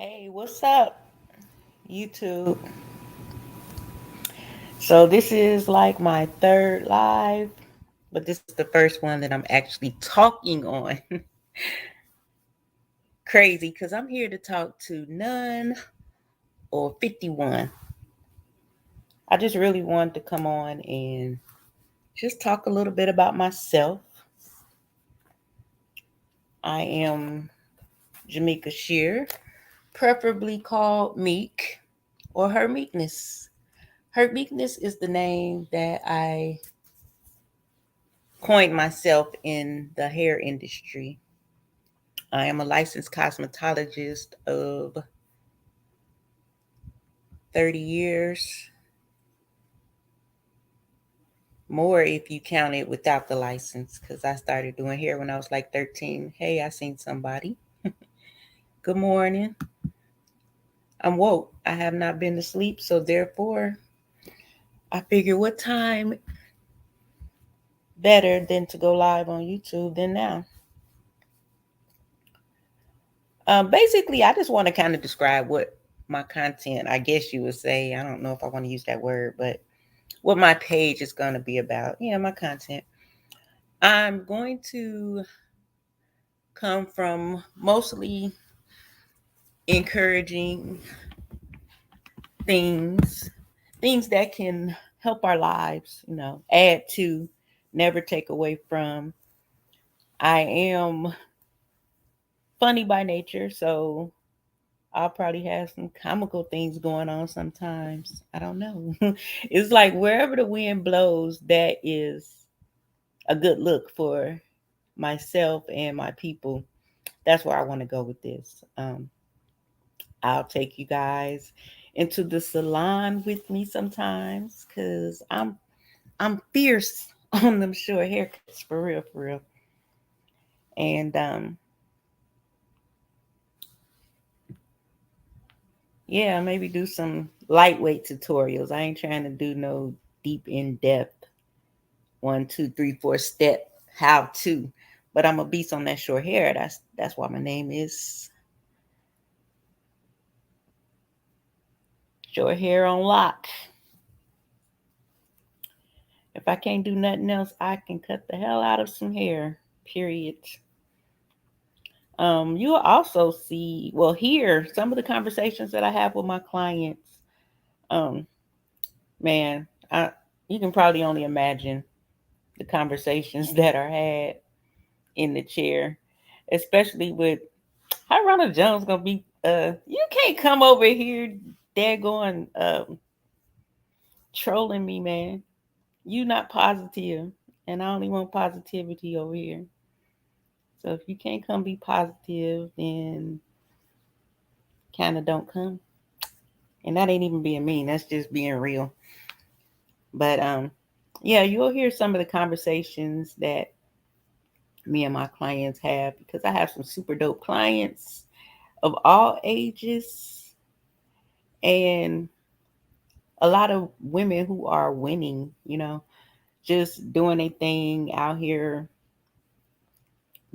Hey, what's up, YouTube? So, this is like my third live, but this is the first one that I'm actually talking on. Crazy, because I'm here to talk to none or 51. I just really wanted to come on and just talk a little bit about myself. I am Jamaica Shear, preferably called Meek or hermeekness. Hermeekness is the name that I coined myself in the hair industry. I am a licensed cosmetologist of 30 years, more if you count it without the license, because I started doing hair when I was like 13. Hey, I seen somebody. Good morning. I'm woke. I have not been to sleep, so therefore, I figure what time better than to go live on YouTube than now. Basically, I just want to kind of describe what my content, I guess you would say, I don't know if I want to use that word, but what my page is going to be about. Yeah, my content. I'm going to come from mostly encouraging things, things that can help our lives, add to, never take away from. I am funny by nature, so I'll probably have some comical things going on sometimes. I don't know. It's like wherever the wind blows, that is a good look for myself and my people. That's where I want to go with this. I'll take you guys into the salon with me sometimes because I'm fierce on them short haircuts for real, for real. And yeah, maybe do some lightweight tutorials. I ain't trying to do no deep in depth 1, 2, 3, 4 step how to. But I'm a beast on that short hair. That's why my name is Short Hair on Lock. If I can't do nothing else, I can cut the hell out of some hair. Period. You'll also see, well, hear some of the conversations that I have with my clients. Um, man, you can probably only imagine the conversations that are had in the chair, especially with how Ronald Jones gonna be. You can't come over here, daggone, trolling me, man. You not positive, and I only want positivity over here. So if you can't come be positive, then kind of don't come. And that ain't even being mean. That's just being real. But yeah, you'll hear some of the conversations that me and my clients have because I have some super dope clients of all ages and a lot of women who are winning, just doing a thing out here,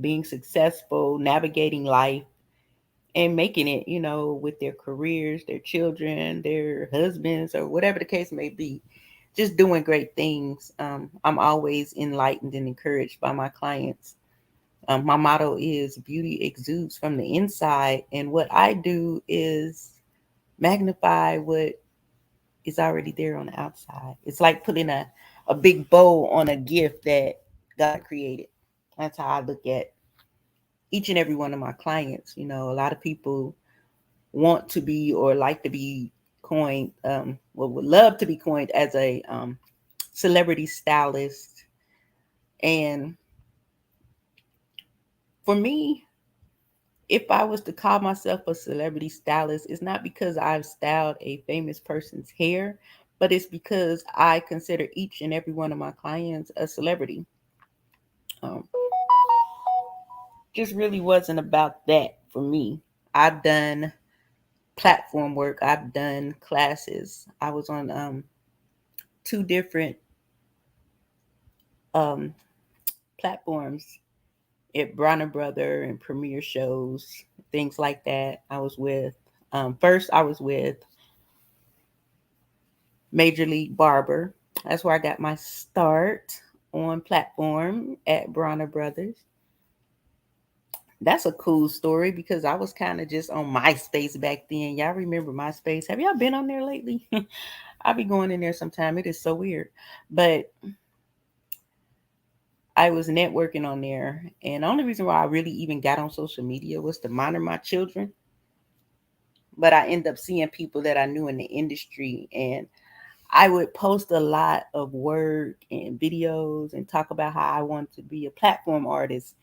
being successful, navigating life and making it, with their careers, their children, their husbands, or whatever the case may be. Just doing great things. I'm always enlightened and encouraged by my clients. My motto is beauty exudes from the inside. And what I do is magnify what is already there on the outside. It's like putting a big bow on a gift that God created. That's how I look at each and every one of my clients. A lot of people want to be or like to be coined, would love to be coined as a celebrity stylist. And for me, if I was to call myself a celebrity stylist, it's not because I've styled a famous person's hair, but it's because I consider each and every one of my clients a celebrity. Um, just really wasn't about that for me. I've done platform work, I've done classes. I was on two different um, platforms at Bronner Brother and premiere shows, things like that. I was with First, I was with Major League Barber. That's where I got my start on platform at Bronner Brothers. That's a cool story because I was kind of just on MySpace back then. Y'all remember MySpace? Have y'all been on there lately? I'll be going in there sometime. It is so weird. But I was networking on there. And the only reason why I really even got on social media was to monitor my children. But I ended up seeing people that I knew in the industry, and I would post a lot of work and videos and talk about how I wanted to be a platform artist.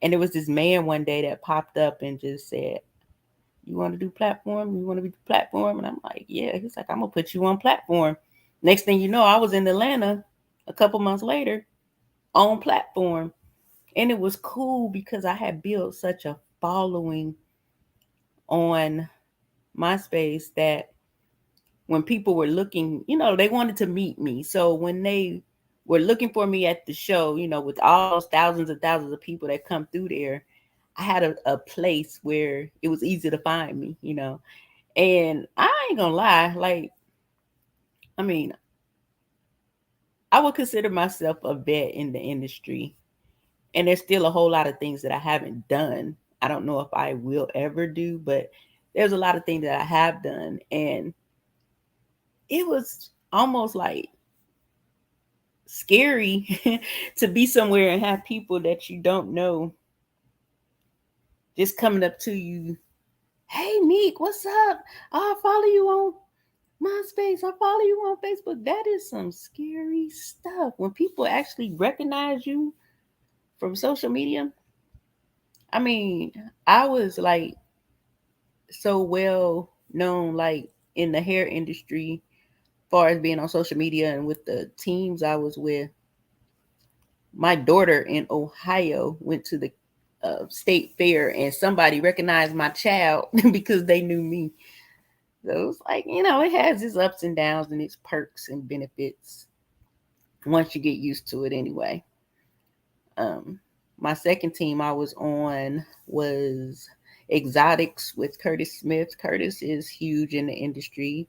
And there was this man one day that popped up and just said, "You want to do platform? You want to be platform?" And I'm like, "Yeah." He's like, "I'm going to put you on platform." Next thing you know, I was in Atlanta a couple months later on platform. And it was cool because I had built such a following on MySpace that when people were looking, they wanted to meet me. So when they were looking for me at the show, with all those thousands and thousands of people that come through there, I had a place where it was easy to find me. And I ain't gonna lie, like, I mean, I would consider myself a vet in the industry. And there's still a whole lot of things that I haven't done. I don't know if I will ever do, but there's a lot of things that I have done. And it was almost like scary to be somewhere and have people that you don't know just coming up to you. "Hey, Meek, what's up? I follow you on MySpace. I follow you on Facebook." That is some scary stuff. When people actually recognize you from social media. I mean, I was like so well known, like in the hair industry, as far as being on social media and with the teams I was with. My daughter in Ohio went to the state fair and somebody recognized my child because they knew me. So it's like, it has its ups and downs and its perks and benefits once you get used to it anyway. Um, my second team I was on was Exotics with Curtis Smith. Curtis is huge in the industry.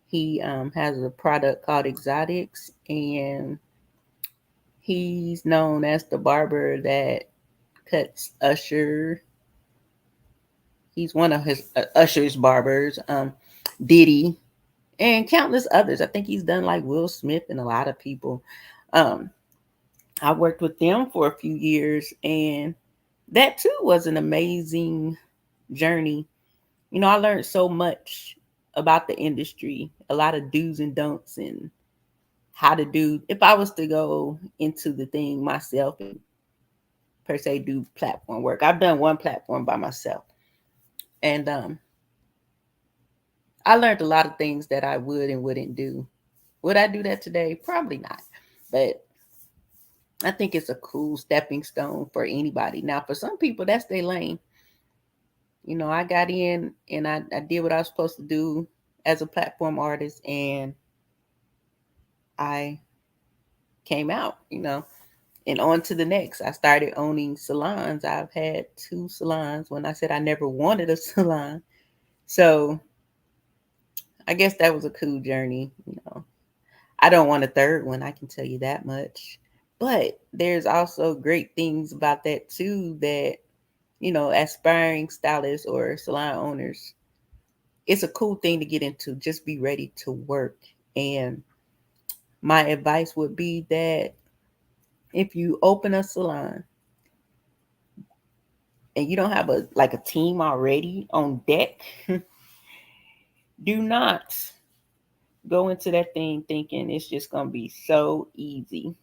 He has a product called Exotics, and he's known as the barber that cuts Usher. He's one of his Usher's barbers, Diddy, and countless others. I think he's done like Will Smith and a lot of people. Um, I worked with them for a few years, and that too was an amazing journey. I learned so much about the industry, a lot of do's and don'ts, and how to do, if I was to go into the thing myself and per se do platform work. I've done one platform by myself. And I learned a lot of things that I would and wouldn't do. Would I do that today? Probably not. But I think it's a cool stepping stone for anybody. Now, for some people, that's their lane. I got in and I did what I was supposed to do as a platform artist, and I came out, and on to the next. I started owning salons. I've had 2 salons when I said I never wanted a salon. So I guess that was a cool journey. I don't want a third one, I can tell you that much. But there's also great things about that too that, aspiring stylists or salon owners, it's a cool thing to get into. Just be ready to work. And my advice would be that if you open a salon and you don't have a team already on deck, do not go into that thing thinking it's just going to be so easy.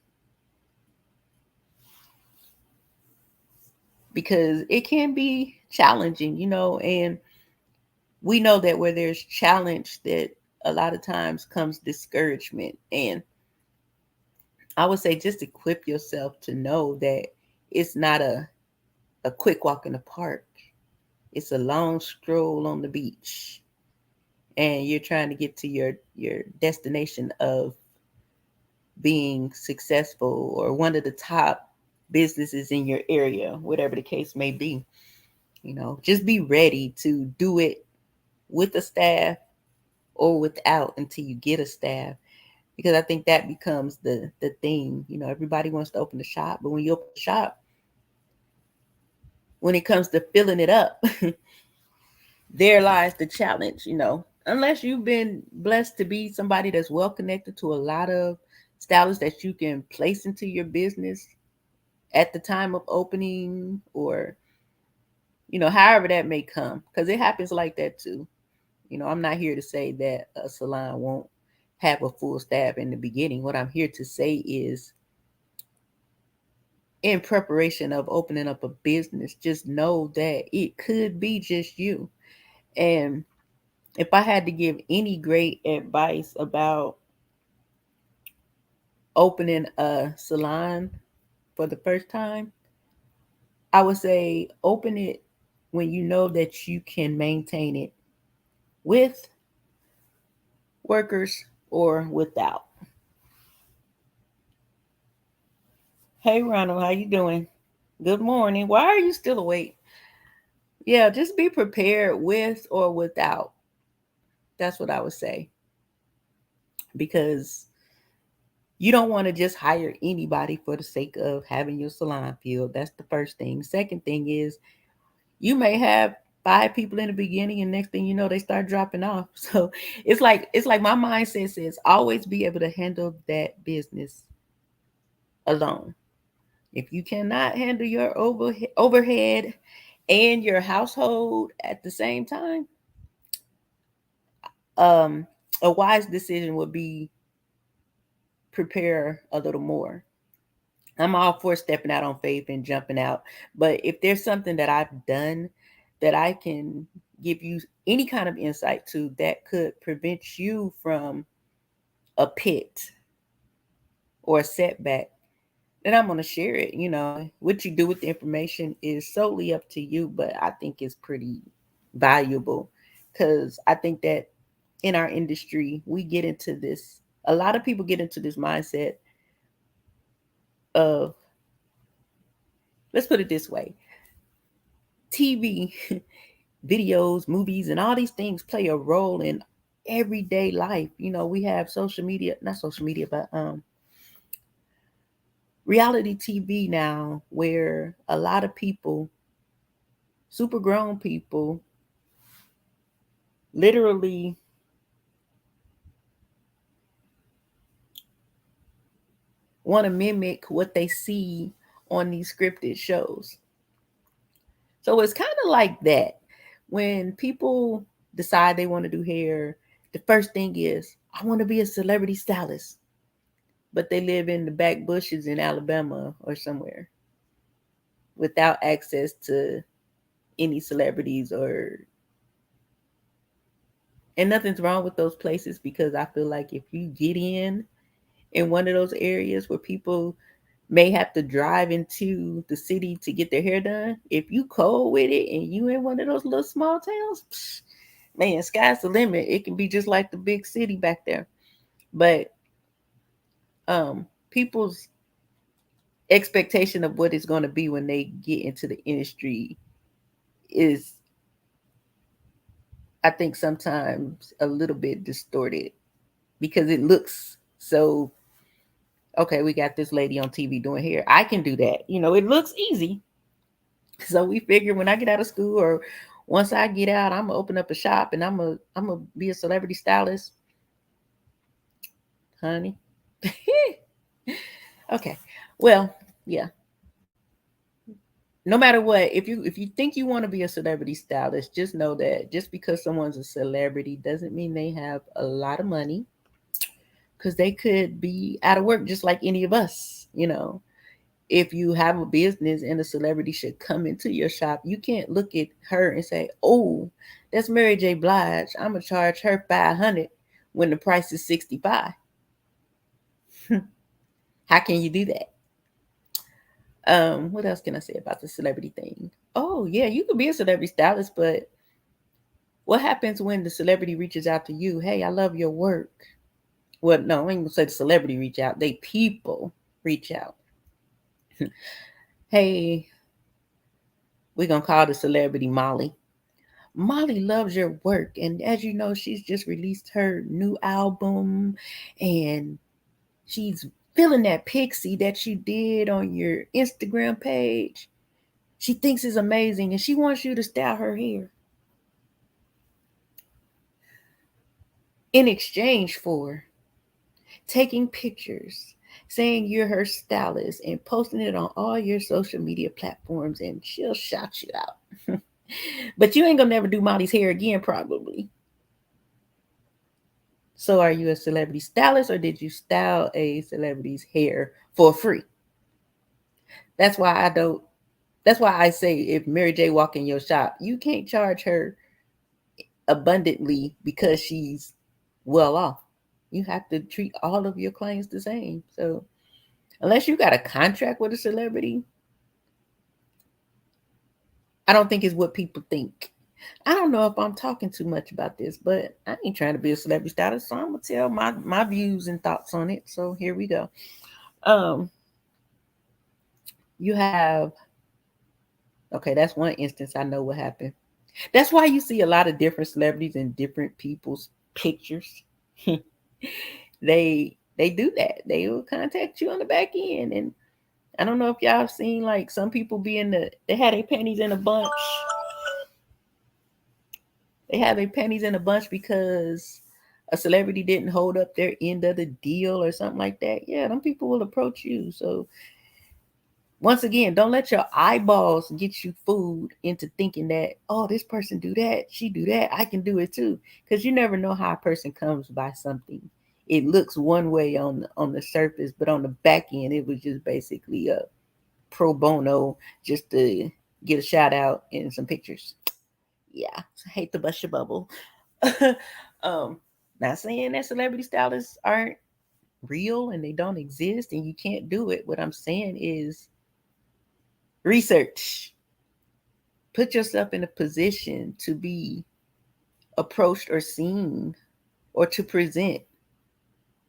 Because it can be challenging, and we know that where there's challenge, that a lot of times comes discouragement. And I would say just equip yourself to know that it's not a quick walk in the park. It's a long stroll on the beach. And you're trying to get to your destination of being successful or one of the top businesses in your area, whatever the case may be. Just be ready to do it with a staff or without until you get a staff. Because I think that becomes the thing. You know, everybody wants to open a shop, but when you open a shop, when it comes to filling it up, there lies the challenge, you know. Unless you've been blessed to be somebody that's well connected to a lot of stylists that you can place into your business at the time of opening, or, you know, however that may come, because it happens like that too. You know, I'm not here to say that a salon won't have a full staff in the beginning. What I'm here to say is, in preparation of opening up a business, just know that it could be just you. And if I had to give any great advice about opening a salon for the first time, I would say open it when you know that you can maintain it with workers or without. Hey Ronald, how you doing? Good morning. Why are you still awake? Yeah, just be prepared with or without. That's what I would say. Because you don't want to just hire anybody for the sake of having your salon filled. That's the first thing. Second thing is, you may have 5 people in the beginning, and next thing you know, they start dropping off. So it's like my mindset says, always be able to handle that business alone. If you cannot handle your overhead and your household at the same time, um, a wise decision would be prepare a little more. I'm all for stepping out on faith and jumping out. But if there's something that I've done that I can give you any kind of insight to that could prevent you from a pit or a setback, then I'm going to share it. You know, what you do with the information is solely up to you, but I think it's pretty valuable, because I think that in our industry, we get into this, a lot of people get into this mindset of, let's put it this way, TV, videos, movies, and all these things play a role in everyday life. You know, we have social media, not social media, but reality TV now, where a lot of people, super grown people, literally want to mimic what they see on these scripted shows. So it's kind of like that. When people decide they want to do hair, the first thing is, I want to be a celebrity stylist, but they live in the back bushes in Alabama or somewhere without access to any celebrities, or, and nothing's wrong with those places, because I feel like if you get in one of those areas where people may have to drive into the city to get their hair done, if you cold with it and you in one of those little small towns, man, sky's the limit. It can be just like the big city back there. But people's expectation of what it's going to be when they get into the industry is, I think, sometimes a little bit distorted, because it looks so, okay, we got this lady on TV doing hair, I can do that. You know, it looks easy. So we figure when I get out of school, or once I get out, I'm gonna open up a shop and I'm gonna be a celebrity stylist, honey. Okay. Well, yeah. No matter what, if you think you want to be a celebrity stylist, just know that just because someone's a celebrity doesn't mean they have a lot of money, because they could be out of work just like any of us, you know. If you have a business and a celebrity should come into your shop, you can't look at her and say, "Oh, that's Mary J. Blige. I'm gonna charge her 500 when the price is 65." How can you do that? What else can I say about the celebrity thing? Oh yeah, you could be a celebrity stylist, but what happens when the celebrity reaches out to you? Hey, I love your work. Well, no, I ain't gonna say the celebrity reach out. They people reach out. Hey, we're gonna call the celebrity Molly. Molly loves your work. And as you know, she's just released her new album and she's feeling that pixie that you did on your Instagram page. She thinks it's amazing and she wants you to style her hair in exchange for taking pictures, saying you're her stylist, and posting it on all your social media platforms, and she'll shout you out. But you ain't gonna never do Molly's hair again, probably. So, are you a celebrity stylist, or did you style a celebrity's hair for free? That's why I don't. That's why I say if Mary J walk in your shop, you can't charge her abundantly because she's well off. You have to treat all of your clients the same. So unless you got a contract with a celebrity, I don't think it's what people think. I don't know if I'm talking too much about this, but I ain't trying to be a celebrity stylist, so I'm gonna tell my views and thoughts on it. So here we go. Um, you have okay, that's one instance I know what happened. That's why you see a lot of different celebrities in different people's pictures. They do that. They will contact you on the back end, and I don't know if y'all have seen like some people be in they had their panties in a bunch. They have their panties in a bunch because a celebrity didn't hold up their end of the deal or something like that. Yeah, them people will approach you. So once again, don't let your eyeballs get you fooled into thinking that, oh, this person do that, she do that, I can do it too. Because you never know how a person comes by something. It looks one way on the surface, but on the back end, it was just basically a pro bono just to get a shout out and some pictures. Yeah, I hate to bust your bubble. um, Not saying that celebrity stylists aren't real and they don't exist and you can't do it. What I'm saying is research. Put yourself in a position to be approached or seen or to present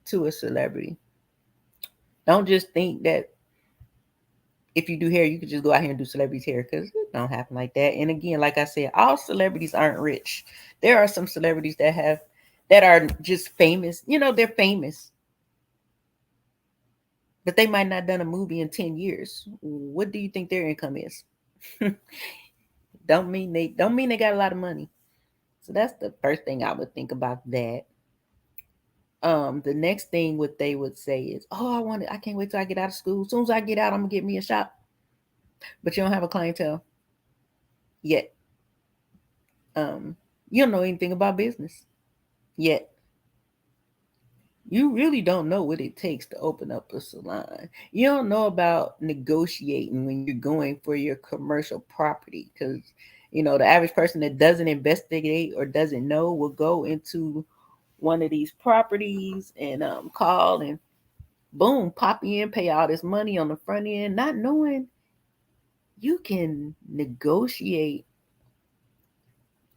to a celebrity. Don't just think that if you do hair, you could just go out here and do celebrities' hair because it don't happen like that. And again, like I said, all celebrities aren't rich. There are some celebrities that are just famous. You know, they're famous, but they might not done a movie in 10 years. What do you think their income is? Don't mean they got a lot of money. So that's the first thing I would think about that. The next thing what they would say is, "Oh, I can't wait till I get out of school. As soon as I get out, I'm gonna get me a shop." But you don't have a clientele yet. You don't know anything about business yet. You really don't know what it takes to open up a salon. You don't know about negotiating when you're going for your commercial property because the average person that doesn't investigate or doesn't know will go into one of these properties and call and boom, pop in, pay all this money on the front end, not knowing you can negotiate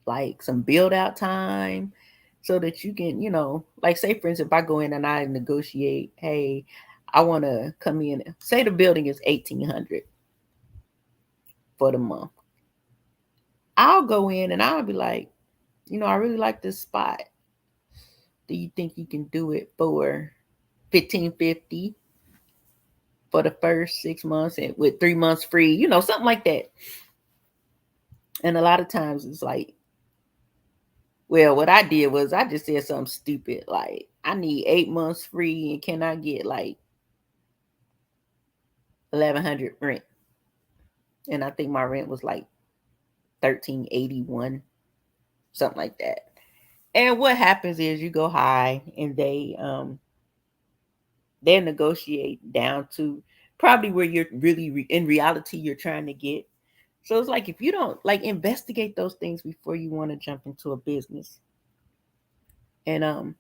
like some build out time so that you can, like say for instance, if I go in and I negotiate, hey, I want to come in, say the building is 1,800 for the month. I'll go in and I'll be like, I really like this spot. Do you think you can do it for 1,550 for the first 6 months and with 3 months free, something like that. And a lot of times it's like, well, what I did was I just said something stupid like, I need 8 months free and can I get like 1,100 rent? And I think my rent was like 1,381, something like that. And what happens is you go high and they negotiate down to probably where you're really in reality you're trying to get. So it's like if you don't like investigate those things before you want to jump into a business. And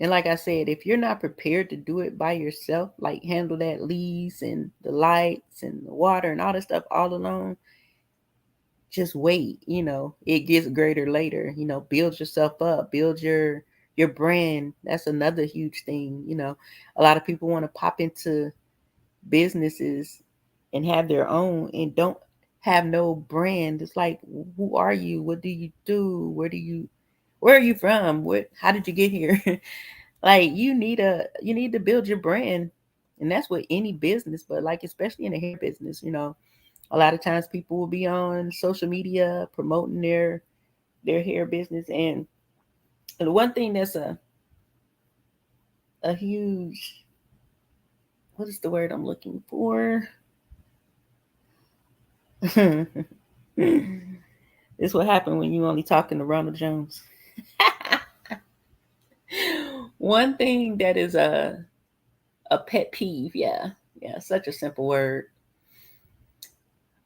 like I said, if you're not prepared to do it by yourself, like handle that lease and the lights and the water and all that stuff all alone, just wait. It gets greater later. Build yourself up, build your brand. That's another huge thing. A lot of people want to pop into businesses and have their own and don't have no brand. It's like, who are you? What do you do? Where are you from? How did you get here? Like you need to build your brand. And that's with any business, but like especially in the hair business, a lot of times people will be on social media promoting their hair business. And the one thing that's a huge, what is the word I'm looking for? This what happened when you only talking to Ronald Jones. One thing that is a pet peeve, yeah, such a simple word.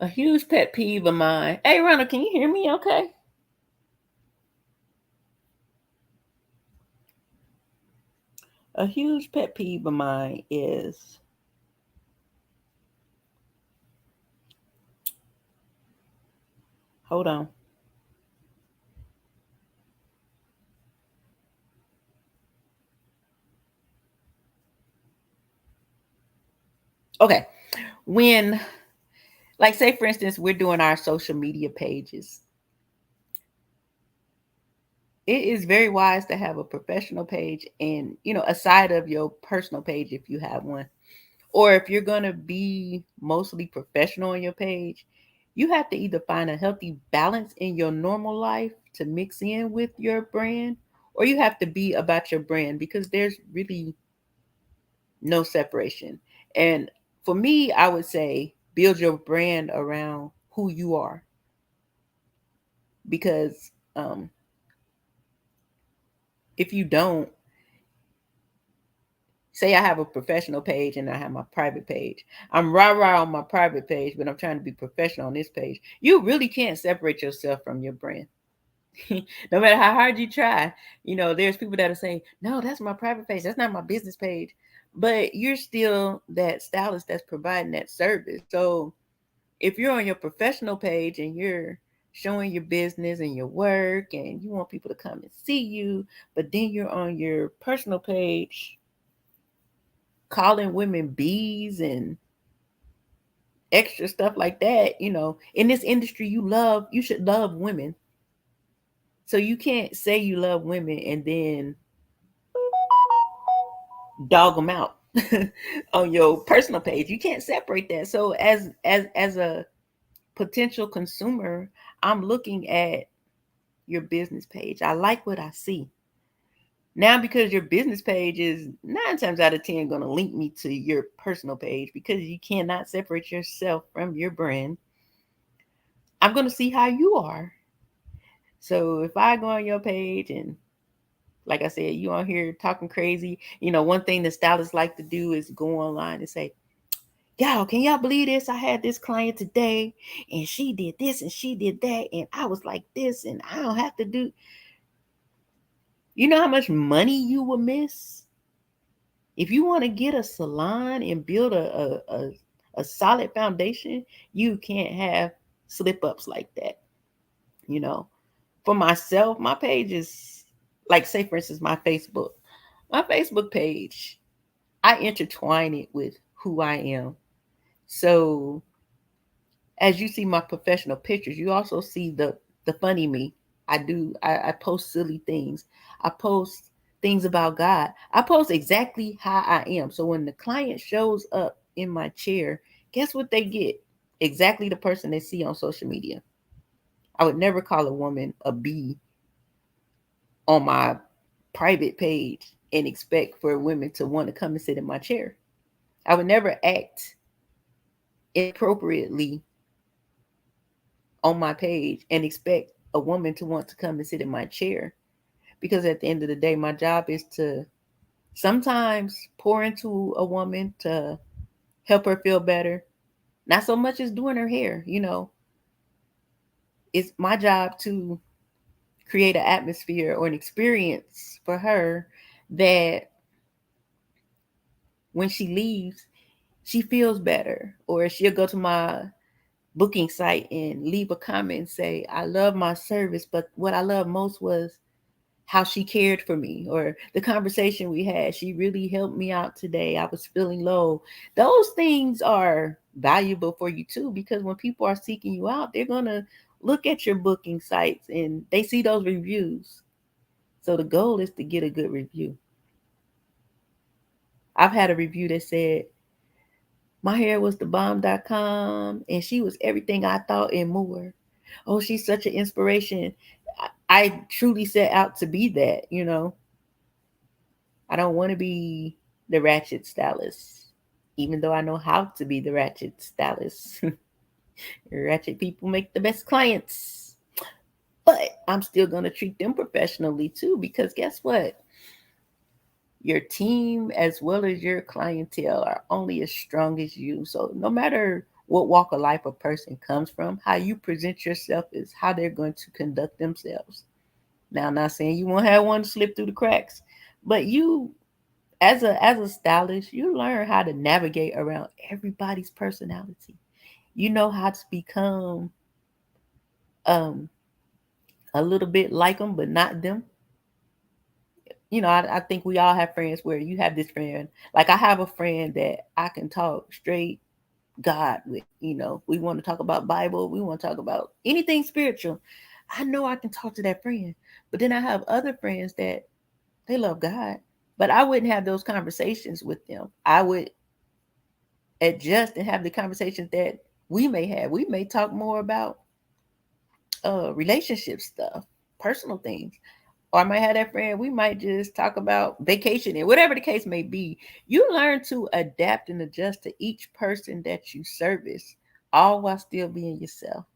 A huge pet peeve of mine. Hey, Ronald, can you hear me? Okay. A huge pet peeve of mine is hold on. Okay. When, like, say for instance, we're doing our social media pages, it is very wise to have a professional page and, aside of your personal page, if you have one, or if you're going to be mostly professional on your page, you have to either find a healthy balance in your normal life to mix in with your brand, or you have to be about your brand, because there's really no separation. And for me, I would say build your brand around who you are, because if you don't, say I have a professional page and I have my private page. I'm rah-rah on my private page, but I'm trying to be professional on this page. You really can't separate yourself from your brand. No matter how hard you try, there's people that are saying, no, that's my private page. That's not my business page. But you're still that stylist that's providing that service. So if you're on your professional page and you're showing your business and your work and you want people to come and see you, but then you're on your personal page calling women bees and extra stuff like that, in this industry you should love women. So you can't say you love women and then dog them out on your personal page. You can't separate that. So as a potential consumer, I'm looking at your business page. I like what I see. Now, because your business page is 9 times out of 10 going to link me to your personal page, because you cannot separate yourself from your brand, I'm going to see how you are. So if I go on your page and, like I said, you on here talking crazy, one thing the stylists like to do is go online and say, y'all, can y'all believe this? I had this client today and she did this and she did that. And I was like this and I don't have to do. You know how much money you will miss? If you want to get a salon and build a solid foundation, you can't have slip ups like that. For myself, my page is like, say for instance, my Facebook page, I intertwine it with who I am. So as you see my professional pictures, you also see the funny me. I post silly things. I post things about God. I post exactly how I am. So when the client shows up in my chair, guess what they get? Exactly the person they see on social media. I would never call a woman a bee on my private page and expect for women to want to come and sit in my chair. I would never act inappropriately on my page and expect a woman to want to come and sit in my chair, because at the end of the day, my job is to sometimes pour into a woman to help her feel better. Not so much as doing her hair, it's my job to create an atmosphere or an experience for her that when she leaves, she feels better. Or she'll go to my booking site and leave a comment and say, I love my service, but what I love most was how she cared for me, or the conversation we had. She really helped me out today. I was feeling low. Those things are valuable for you too, because when people are seeking you out, they're going to look at your booking sites and they see those reviews. So the goal is to get a good review. I've had a review that said, my hair was the bomb.com and she was everything I thought and more. Oh, she's such an inspiration. I truly set out to be that, you know. I don't want to be the ratchet stylist, even though I know how to be the ratchet stylist. Ratchet people make the best clients. But I'm still going to treat them professionally too, because guess what? Your team as well as your clientele are only as strong as you. So no matter what walk of life a person comes from, how you present yourself is how they're going to conduct themselves. Now, I'm not saying you won't have one slip through the cracks, but you, as a stylist, you learn how to navigate around everybody's personality. You know how to become um a little bit like them, but not them. You know, I think we all have friends where you have this friend. Like I have a friend that I can talk straight God with. You know, we want to talk about Bible, we want to talk about anything spiritual. I know I can talk to that friend. But then I have other friends that they love God, but I wouldn't have those conversations with them. I would adjust and have the conversations that we may have. We may talk more about relationship stuff, personal things. Or I might have that friend, we might just talk about vacation and whatever the case may be. You learn to adapt and adjust to each person that you service, all while still being yourself.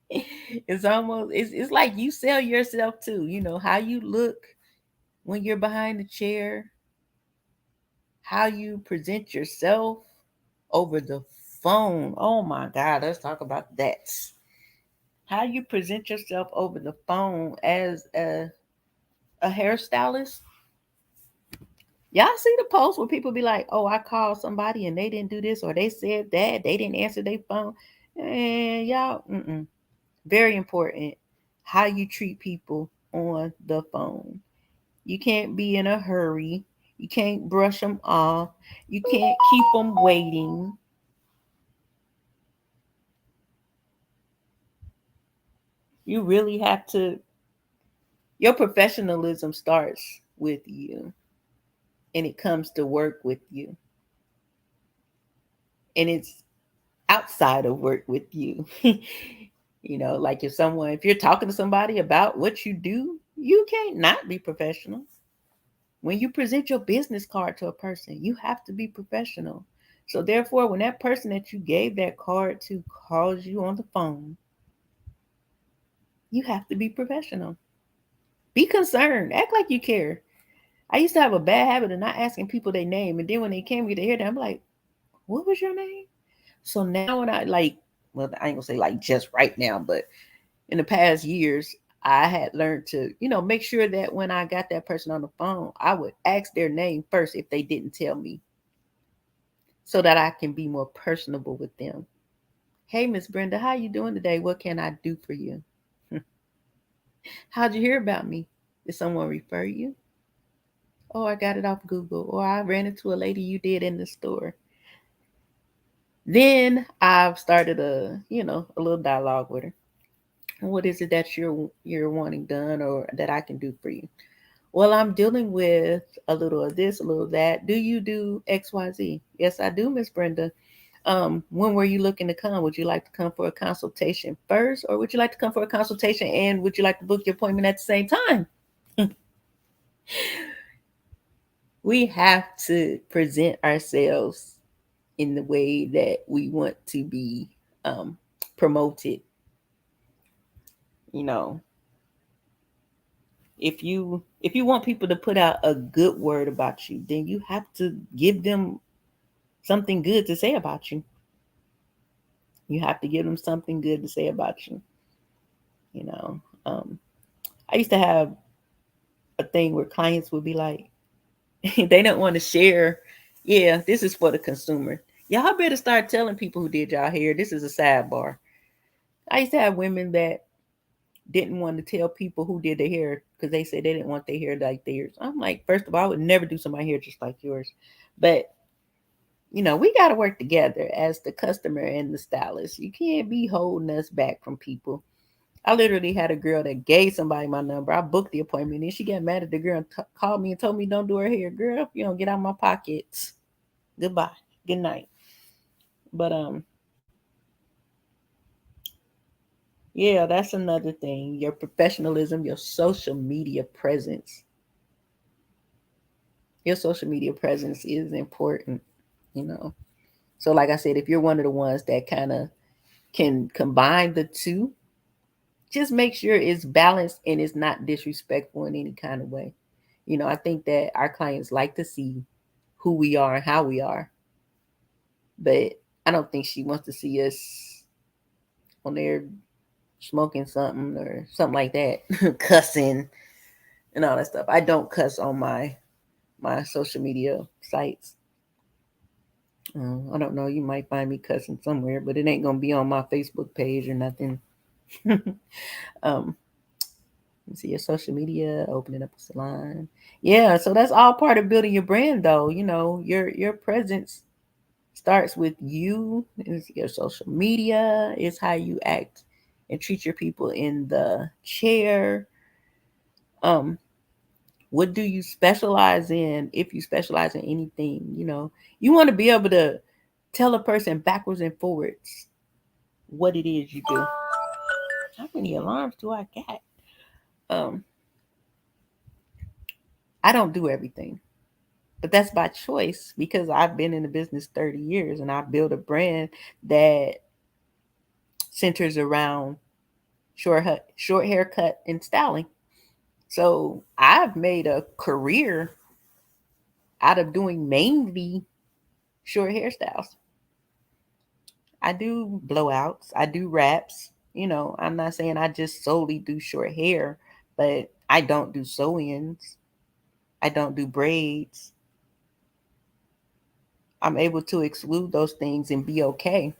It's like you sell yourself too. You know, how you look when you're behind the chair, how you present yourself over the phone. Oh my God, let's talk about that. How you present yourself over the phone as a hairstylist. Y'all see the post where people be like, oh, I called somebody and they didn't do this, or they said that, they didn't answer their phone. And y'all, very important how you treat people on the phone. You can't be in a hurry. You can't brush them off. You can't keep them waiting. You really have to, your professionalism starts with you and it comes to work with you. And it's outside of work with you. You know, like if you're talking to somebody about what you do, you can't not be professional. When you present your business card to a person, you have to be professional. So therefore, when that person that you gave that card to calls you on the phone, you have to be professional. Be concerned. Act like you care. I used to have a bad habit of not asking people their name. And then when they came to hear that, I'm like, what was your name? So now when I well, I ain't gonna say like just right now, but in the past years, I had learned to, make sure that when I got that person on the phone, I would ask their name first if they didn't tell me, so that I can be more personable with them. Hey, Miss Brenda, how you doing today? What can I do for you? How'd you hear about me? Did someone refer you? Oh, I got it off Google, or I ran into a lady you did in the store. Then I've started a little dialogue with her. What is it that you're wanting done, or that I can do for you? Well, I'm dealing with a little of this, a little of that. Do you do XYZ? Yes, I do, Miss Brenda. When were you looking to come? Would you like to come for a consultation first, or would you like to come for a consultation and would you like to book your appointment at the same time? We have to present ourselves in the way that we want to be promoted. You know, if you want people to put out a good word about you, then you have to give them something good to say about you. You have to give them something good to say about you. You know, I used to have a thing where clients would be like, they don't want to share. Yeah, this is for the consumer. Y'all better start telling people who did y'all hair. This is a sidebar. I used to have women that didn't want to tell people who did their hair because they said they didn't want their hair like theirs. I'm like, first of all, I would never do somebody's hair just like yours. But we got to work together as the customer and the stylist. You can't be holding us back from people. I literally had a girl that gave somebody my number. I booked the appointment and she got mad at the girl and called me and told me don't do her hair. Girl, if you don't get out of my pockets, goodbye. Good night. But yeah, that's another thing. Your professionalism, your social media presence. Your social media presence is important, you know. So like I said, if you're one of the ones that kind of can combine the two, just make sure it's balanced and it's not disrespectful in any kind of way. I think that our clients like to see who we are and how we are, but I don't think she wants to see us on there smoking something or something like that, cussing and all that stuff. I don't cuss on my social media sites. I don't know. You might find me cussing somewhere, but it ain't gonna be on my Facebook page or nothing. Let's see your social media, opening up a salon. Yeah, so that's all part of building your brand, though. Your presence starts with you. It's your social media is how you act and treat your people in the chair. Um, what do you specialize in? If you specialize in anything, you want to be able to tell a person backwards and forwards what it is you do. How many alarms do I got? Um, I don't do everything, but that's by choice because I've been in the business 30 years and I built a brand that centers around short haircut and styling. So I've made a career out of doing mainly short hairstyles. I do blowouts, I do wraps. I'm not saying I just solely do short hair, but I don't do sew-ins. I don't do braids. I'm able to exclude those things and be okay.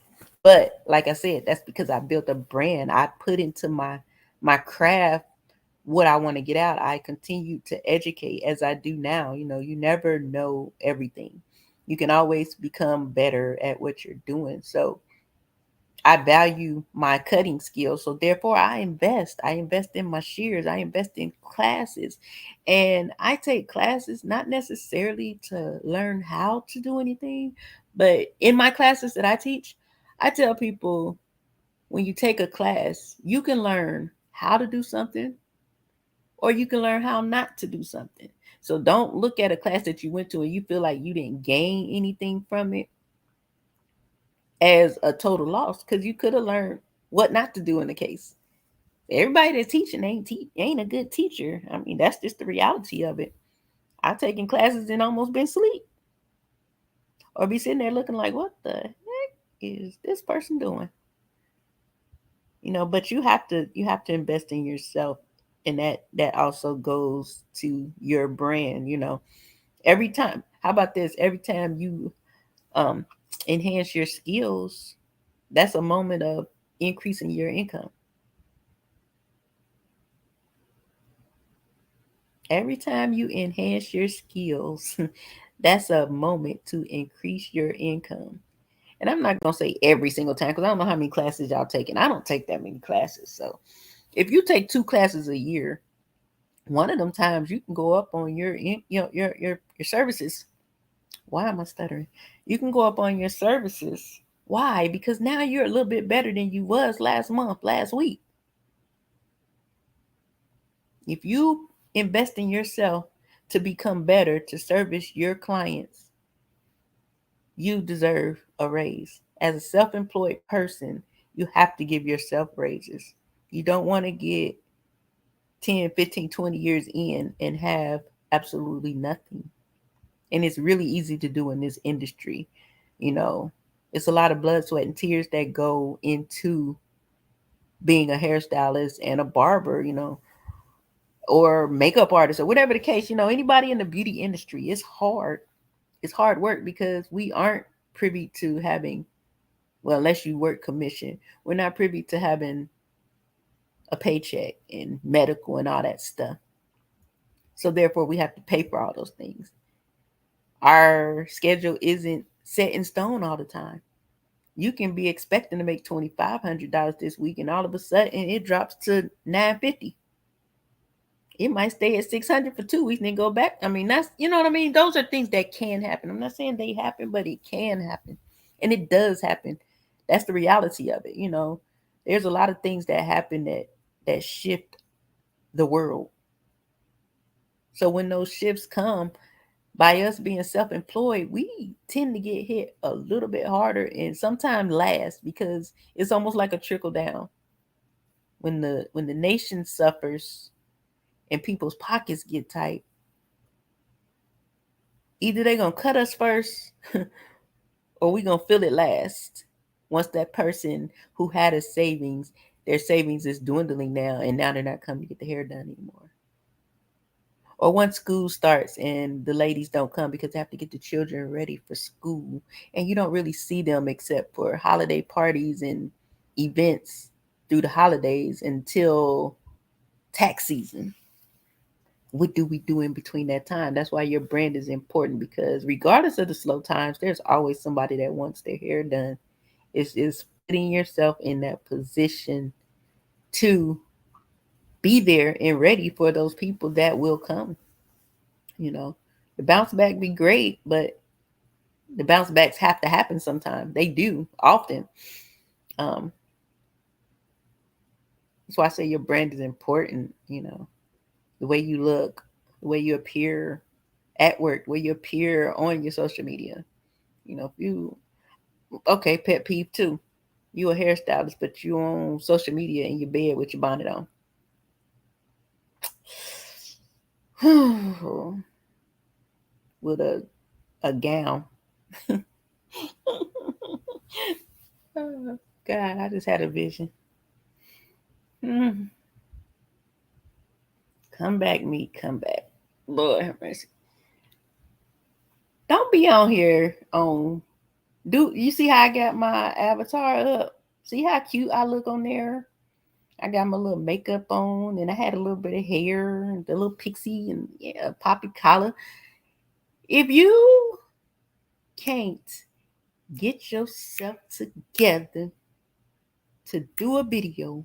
But like I said, that's because I built a brand. I put into my craft what I want to get out. I continue to educate as I do now. You never know everything. You can always become better at what you're doing. So I value my cutting skills. So therefore I invest. I invest in my shears. I invest in classes. And I take classes not necessarily to learn how to do anything, but in my classes that I teach, I tell people when you take a class, you can learn how to do something or you can learn how not to do something. So don't look at a class that you went to and you feel like you didn't gain anything from it as a total loss because you could have learned what not to do in the case. Everybody that's teaching ain't a good teacher. I mean, that's just the reality of it. I've taken classes and almost been asleep or be sitting there looking like, what the heck is this person doing? But you have to invest in yourself, and that also goes to your brand. Every time. How about this? Every time you um enhance your skills, that's a moment of increasing your income. Every time you enhance your skills, that's a moment to increase your income. And I'm not going to say every single time because I don't know how many classes y'all taking. I don't take that many classes. So if you take 2 classes a year, one of them times you can go up on your services. Why am I stuttering? You can go up on your services. Why? Because now you're a little bit better than you was last month, last week. If you invest in yourself to become better, to service your clients, you deserve a raise. As a self employed person, you have to give yourself raises. You don't want to get 10, 15, 20 years in and have absolutely nothing. And it's really easy to do in this industry. You know, it's a lot of blood, sweat, and tears that go into being a hairstylist and a barber, or makeup artist or whatever the case. Anybody in the beauty industry, it's hard. It's hard work because we aren't privy to having, well, unless you work commission, we're not privy to having a paycheck and medical and all that stuff. So therefore, we have to pay for all those things. Our schedule isn't set in stone all the time. You can be expecting to make $2,500 this week, and all of a sudden it drops to $950. It might stay at $600 for 2 weeks and then go back. I mean, that's, you know what I mean? Those are things that can happen. I'm not saying they happen, but it can happen. And it does happen. That's the reality of it. You know, there's a lot of things that happen that shift the world. So when those shifts come, by us being self-employed, we tend to get hit a little bit harder and sometimes last, because it's almost like a trickle down. When the nation suffers and people's pockets get tight, either they're gonna cut us first or we gonna feel it last. Once that person who had a savings, their savings is dwindling now, and now they're not coming to get the hair done anymore. Or once school starts and the ladies don't come because they have to get the children ready for school, and you don't really see them except for holiday parties and events through the holidays until tax season. What do we do in between that time? That's why your brand is important, because regardless of the slow times, there's always somebody that wants their hair done. It's just putting yourself in that position to be there and ready for those people that will come. You know, the bounce back be great, but the bounce backs have to happen sometime. They do often. That's why I say your brand is important. You know, the way you look, the way you appear at work, the way you appear on your social media. You know, if you, okay, pet peeve too. You a hairstylist, but you on social media in your bed with your bonnet on. With a gown. Oh, God, I just had a vision. Come back, me, come back. Lord have mercy. Don't be on here on. Do you see how I got my avatar up? See how cute I look on there? I got my little makeup on, and I had a little bit of hair, and the little pixie, and yeah, poppy collar. If you can't get yourself together to do a video,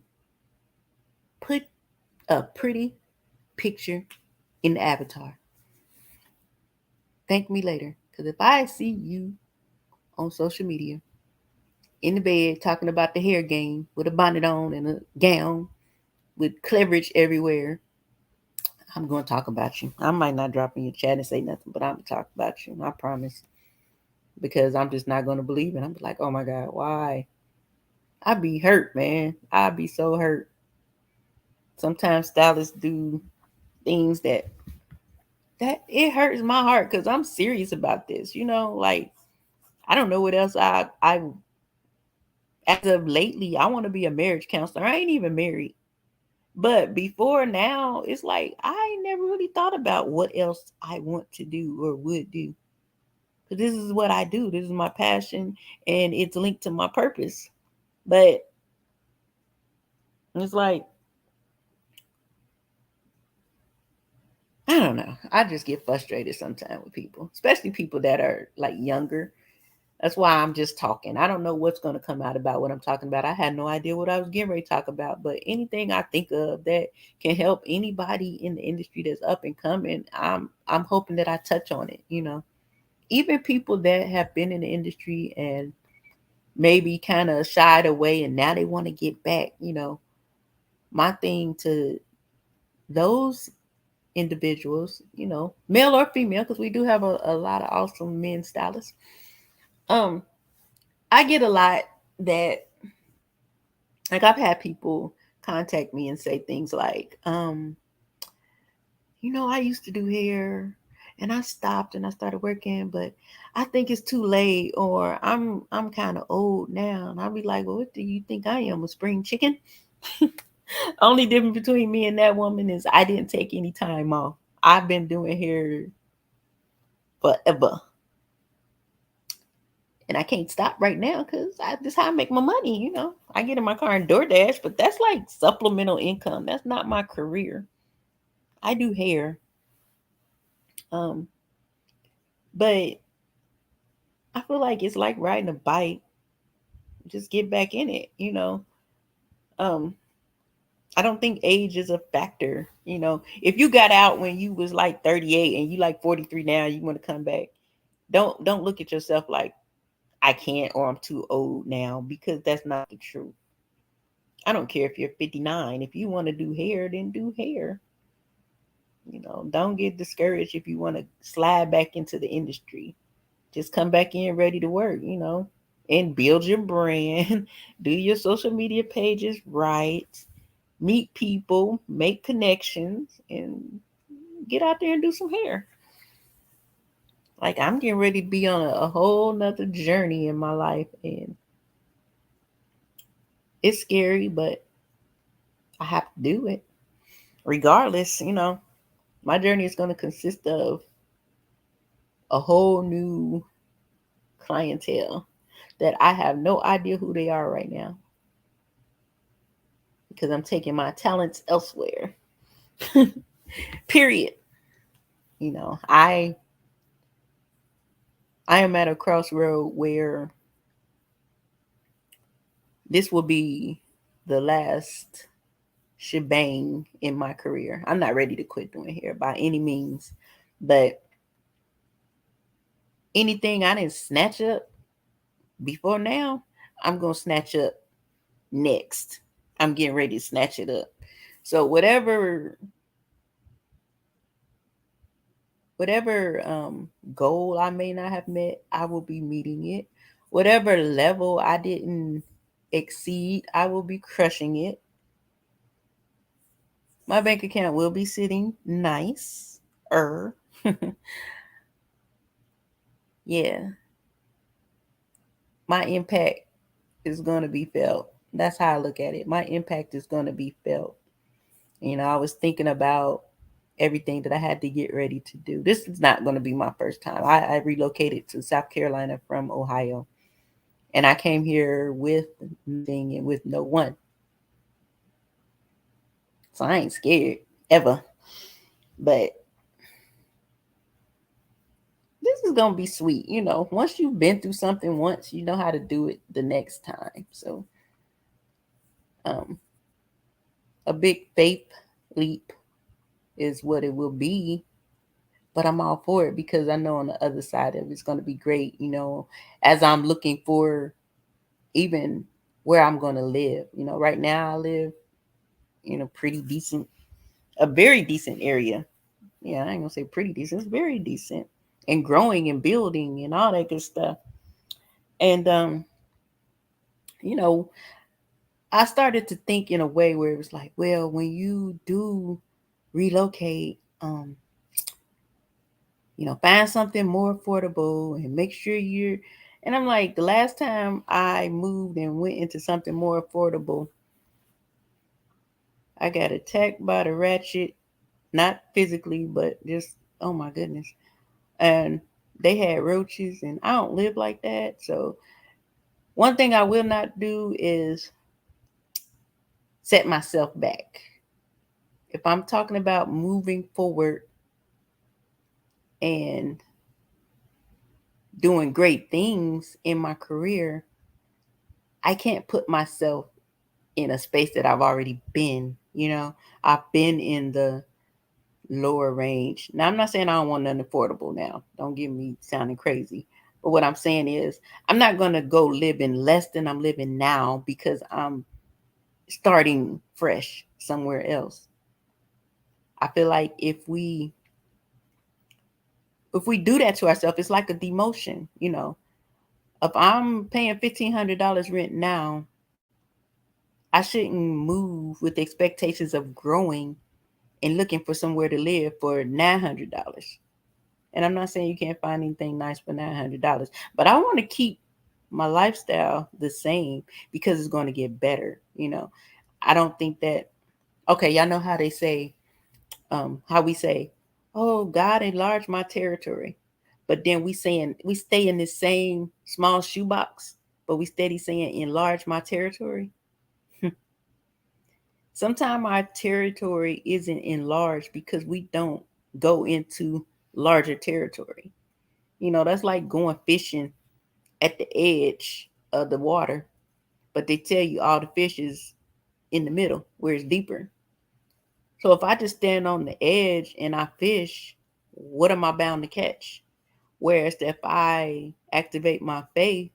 put a pretty picture in the avatar. Thank me later. Because if I see you on social media in the bed talking about the hair game with a bonnet on and a gown with cleavage everywhere, I'm going to talk about you. I might not drop in your chat and say nothing, but I'm going to talk about you. I promise. Because I'm just not going to believe it. I'm like, oh my God, why? I'd be hurt, man. I'd be so hurt. Sometimes stylists do things that it hurts my heart, because I'm serious about this. You know, like, I don't know what else I as of lately, I want to be a marriage counselor. I ain't even married. But before now, it's like I never really thought about what else I want to do or would do. Because this is what I do. This is my passion, and it's linked to my purpose. But it's like, I don't know. I just get frustrated sometimes with people, especially people that are like younger. That's why I'm just talking. I don't know what's going to come out about what I'm talking about. I had no idea what I was getting ready to talk about. But anything I think of that can help anybody in the industry that's up and coming, I'm hoping that I touch on it. You know, even people that have been in the industry and maybe kind of shied away and now they want to get back. You know, my thing to those individuals, you know, male or female, because we do have a lot of awesome men stylists. I get a lot that, like, I've had people contact me and say things like, you know, I used to do hair and I stopped and I started working, but I think it's too late, or I'm kind of old now. And I'll be like, well, what do you think I am, a spring chicken? Only difference between me and that woman is I didn't take any time off. I've been doing hair forever. And I can't stop right now because this is how I make my money. I get in my car and DoorDash, but that's like supplemental income. That's not my career. I do hair. Um, but I feel like it's like riding a bike. Just get back in it. Um, I don't think age is a factor. If you got out when you was like 38 and you like 43 now, you want to come back. Don't look at yourself like I can't or I'm too old now, because that's not the truth. I don't care if you're 59. If you want to do hair, then do hair. Don't get discouraged if you want to slide back into the industry. Just come back in ready to work, and build your brand, do your social media pages right, meet people, make connections, and get out there and do some hair. Like, I'm getting ready to be on a whole nother journey in my life, and it's scary, but I have to do it. Regardless, my journey is going to consist of a whole new clientele that I have no idea who they are right now, because I'm taking my talents elsewhere. Period. I am at a crossroad where this will be the last shebang in my career. I'm not ready to quit doing hair by any means, but anything I didn't snatch up before now, I'm going to snatch up next. I'm getting ready to snatch it up. So whatever goal I may not have met, I will be meeting it. Whatever level I didn't exceed, I will be crushing it. My bank account will be sitting nice. Yeah. My impact is going to be felt. That's how I look at it. My impact is going to be felt. I was thinking about everything that I had to get ready to do. This is not going to be my first time. I relocated to South Carolina from Ohio, and I came here with nothing and with no one. So I ain't scared ever. But this is going to be sweet. Once you've been through something once, you know how to do it the next time. So, um, a big faith leap is what it will be. But I'm all for it because I know on the other side of it's going to be great, as I'm looking for even where I'm going to live. Right now I live in a very decent area. Yeah, I ain't going to say pretty decent. It's very decent and growing and building and all that good stuff. And, you know, I started to think in a way where it was like, well, when you do relocate, find something more affordable and make sure you're. And I'm like, the last time I moved and went into something more affordable, I got attacked by the ratchet, not physically, but just, oh my goodness. And they had roaches, and I don't live like that. So, one thing I will not do is set myself back. If I'm talking about moving forward and doing great things in my career, I can't put myself in a space that I've already been. I've been in the lower range. Now, I'm not saying I don't want nothing affordable now. Don't get me sounding crazy. But what I'm saying is, I'm not going to go living less than I'm living now because I'm starting fresh somewhere else. I feel like if we do that to ourselves, it's like a demotion. If I'm paying $1,500 rent now, I shouldn't move with expectations of growing and looking for somewhere to live for $900. And I'm not saying you can't find anything nice for $900, but I want to keep my lifestyle the same because it's going to get better. I don't think that, okay, y'all know how they say, how we say, oh, God enlarge my territory. But then we stay in this same small shoebox, but we steady saying enlarge my territory. Sometimes our territory isn't enlarged because we don't go into larger territory. That's like going fishing at the edge of the water, but they tell you all the fish is in the middle where it's deeper. So if I just stand on the edge and I fish, what am I bound to catch? Whereas if I activate my faith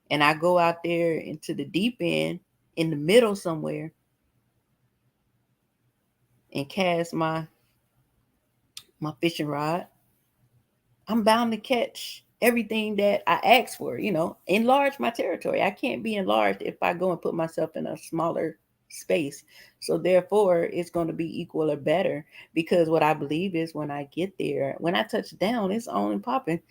and I go out there into the deep end, in the middle somewhere, and cast my fishing rod, I'm bound to catch everything that I asked for, enlarge my territory. I can't be enlarged if I go and put myself in a smaller space. So therefore, it's going to be equal or better, because what I believe is when I get there, when I touch down, it's on and popping.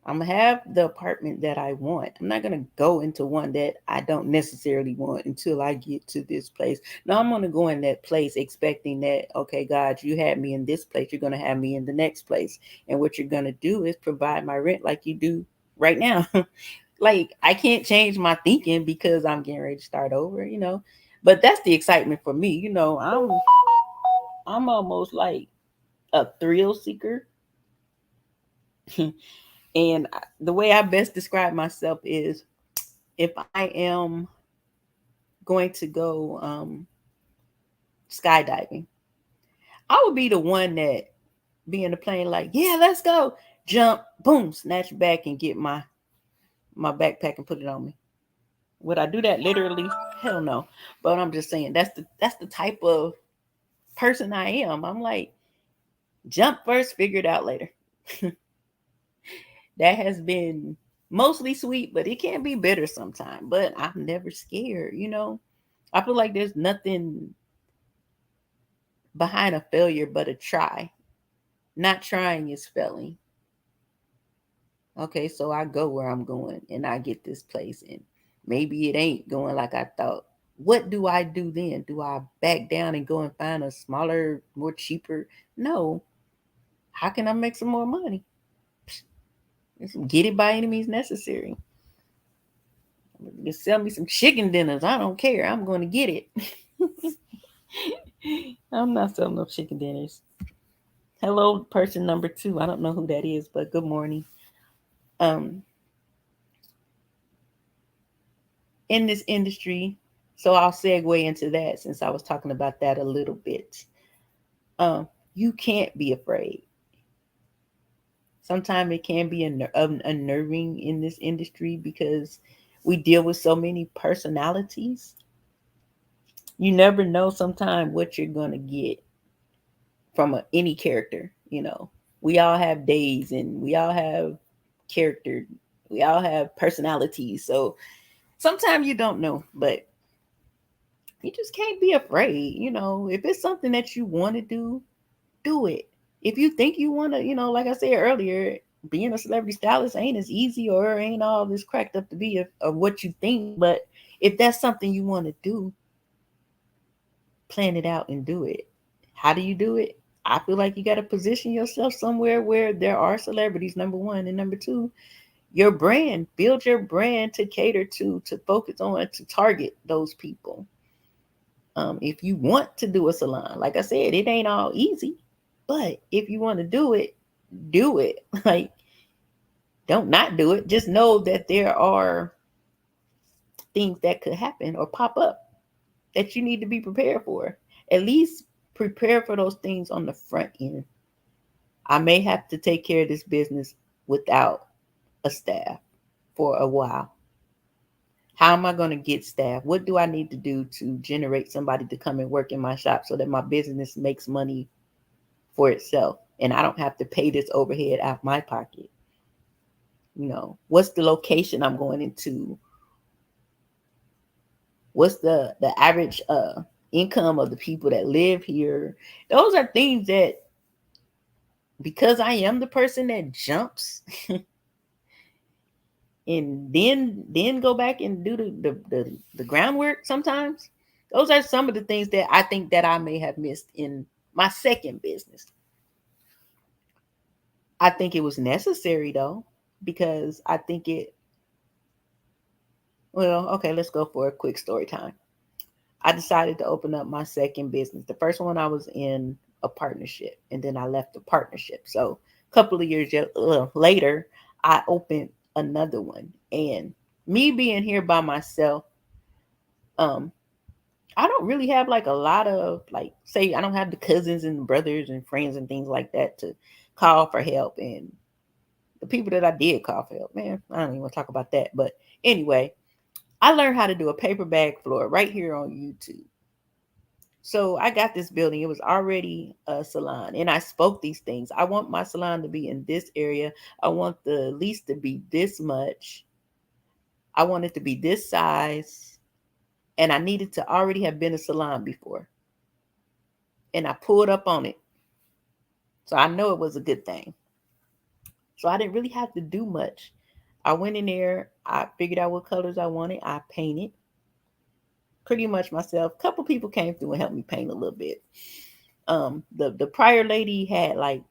I'm going to have the apartment that I want. I'm not going to go into one that I don't necessarily want until I get to this place. No, I'm going to go in that place expecting that, okay, God, you had me in this place. You're going to have me in the next place. And what you're going to do is provide my rent like you do right now. Like, I can't change my thinking because I'm getting ready to start over, But that's the excitement for me. I'm almost like a thrill seeker. And the way I best describe myself is, if I am going to go skydiving, I would be the one that be in the plane like, yeah, let's go. Jump, boom, snatch back and get my backpack and put it on me. Would I do that literally? Hell no. But I'm just saying that's the type of person I am. I'm like, jump first, figure it out later. That has been mostly sweet, but it can be bitter sometimes. But I'm never scared, I feel like there's nothing behind a failure but a try. Not trying is failing. Okay, so I go where I'm going and I get this place, and maybe it ain't going like I thought. What do I do then? Do I back down and go and find a smaller, more cheaper? No. How can I make some more money? Get it by any means necessary. Just sell me some chicken dinners. I don't care. I'm going to get it. I'm not selling no chicken dinners. Hello, person number 2. I don't know who that is, but good morning. In this industry, so I'll segue into that since I was talking about that a little bit. You can't be afraid. Sometimes it can be unnerving in this industry because we deal with so many personalities. You never know sometimes what you're going to get from any character. We all have days and we all have character. We all have personalities. So sometimes you don't know, but you just can't be afraid. If it's something that you want to do it. If you think you want to, like I said earlier, being a celebrity stylist ain't as easy or ain't all this cracked up to be of what you think. But if that's something you want to do, plan it out and do it. How do you do it? I feel like you got to position yourself somewhere where there are celebrities, number one. And number two, your brand. Build your brand to cater to focus on, to target those people. If you want to do a salon, like I said, it ain't all easy. But if you want to do it, do it. Like, don't not do it. Just know that there are things that could happen or pop up that you need to be prepared for. At least prepare for those things on the front end. I may have to take care of this business without a staff for a while. How am I going to get staff? What do I need to do to generate somebody to come and work in my shop so that my business makes money for itself and I don't have to pay this overhead out of my pocket? What's the location I'm going into? What's the average income of the people that live here? Those are things that, because I am the person that jumps and then go back and do the groundwork sometimes. Those are some of the things that I think that I may have missed in my second business. I think it was necessary though, because I think okay, let's go for a quick story time. I decided to open up my second business. The first one I was in a partnership, and then I left the partnership. So a couple of years later, I opened another one. And me being here by myself, I don't really have like a lot of, like, say, I don't have the cousins and brothers and friends and things like that to call for help. And the people that I did call for help, man, I don't even want to talk about that. But anyway, I learned how to do a paper bag floor right here on YouTube. So I got this building. It was already a salon. And I spoke these things. I want my salon to be in this area. I want the lease to be this much. I want it to be this size. And I needed to already have been a salon before. And I pulled up on it. So I know it was a good thing. So I didn't really have to do much. I went in there. I figured out what colors I wanted. I painted pretty much myself. A couple people came through and helped me paint a little bit. The prior lady had like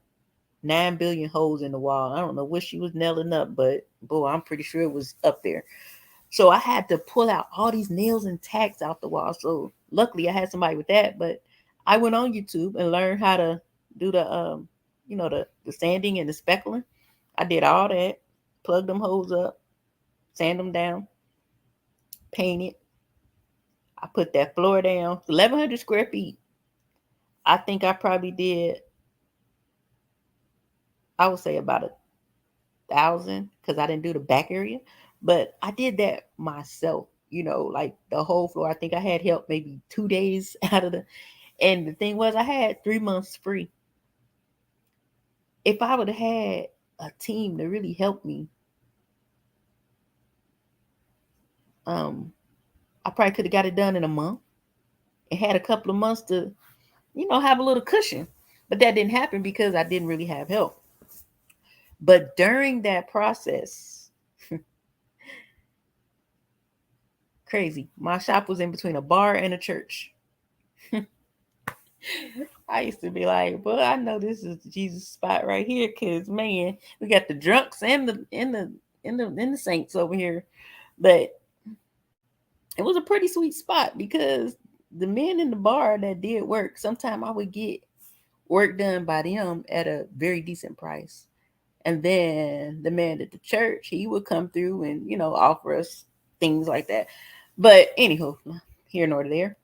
9 billion holes in the wall. I don't know what she was nailing up, but boy, I'm pretty sure it was up there. So I had to pull out all these nails and tacks out the wall. So luckily I had somebody with that, but I went on YouTube and learned how to do the the sanding and the speckling. I did all that, plug them holes up, sand them down, paint it. I put that floor down, 1,100 square feet. I think I probably did, I would say about 1,000, because I didn't do the back area, but I did that myself. Like the whole floor. I think I had help maybe 2 days out of and the thing was, I had 3 months free. If I would have had a team to really help me, I probably could have got it done in a month and had a couple of months to, have a little cushion. But that didn't happen because I didn't really have help. But during that process, crazy. My shop was in between a bar and a church. I used to be like, well, I know this is the Jesus spot right here, because man, we got the drunks and the saints over here. But it was a pretty sweet spot because the men in the bar that did work, sometimes I would get work done by them at a very decent price. And then the man at the church, he would come through and, offer us things like that. But anywho, here nor there,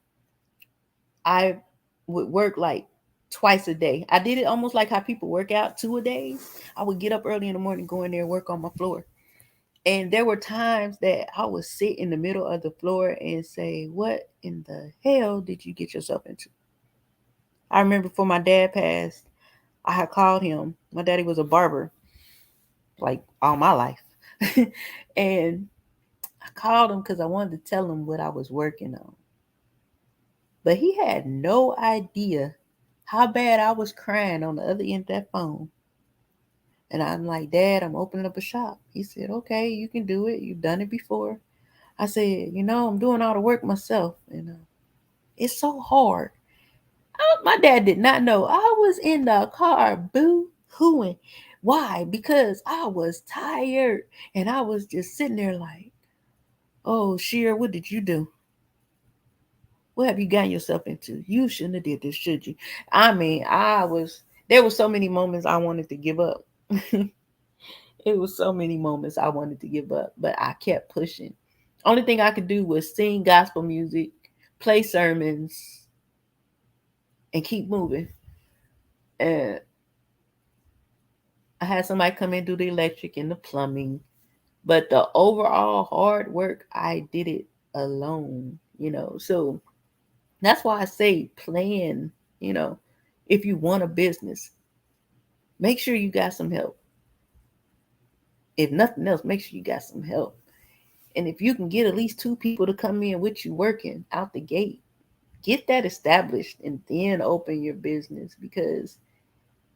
I would work like twice a day. I did it almost like how people work out 2 a day. I would get up early in the morning, go in there and work on my floor. And there were times that I would sit in the middle of the floor and say, what in the hell did you get yourself into? I remember before my dad passed, I had called him. My daddy was a barber, like all my life. And I called him because I wanted to tell him what I was working on. But he had no idea how bad I was crying on the other end of that phone. And I'm like, Dad, I'm opening up a shop. He said, okay, you can do it. You've done it before. I said, I'm doing all the work myself. And it's so hard. My dad did not know. I was in the car boo-hooing. Why? Because I was tired. And I was just sitting there like, oh, Sheer, what did you do? What have you gotten yourself into? You shouldn't have did this, should you? I mean, there were so many moments I wanted to give up. It was so many moments I wanted to give up, but I kept pushing. Only thing I could do was sing gospel music, play sermons, and keep moving. And I had somebody come in and do the electric and the plumbing. But the overall hard work, I did it alone, So that's why I say plan, if you want a business, make sure you got some help. If nothing else, make sure you got some help. And if you can get at least 2 people to come in with you working out the gate, get that established and then open your business. Because,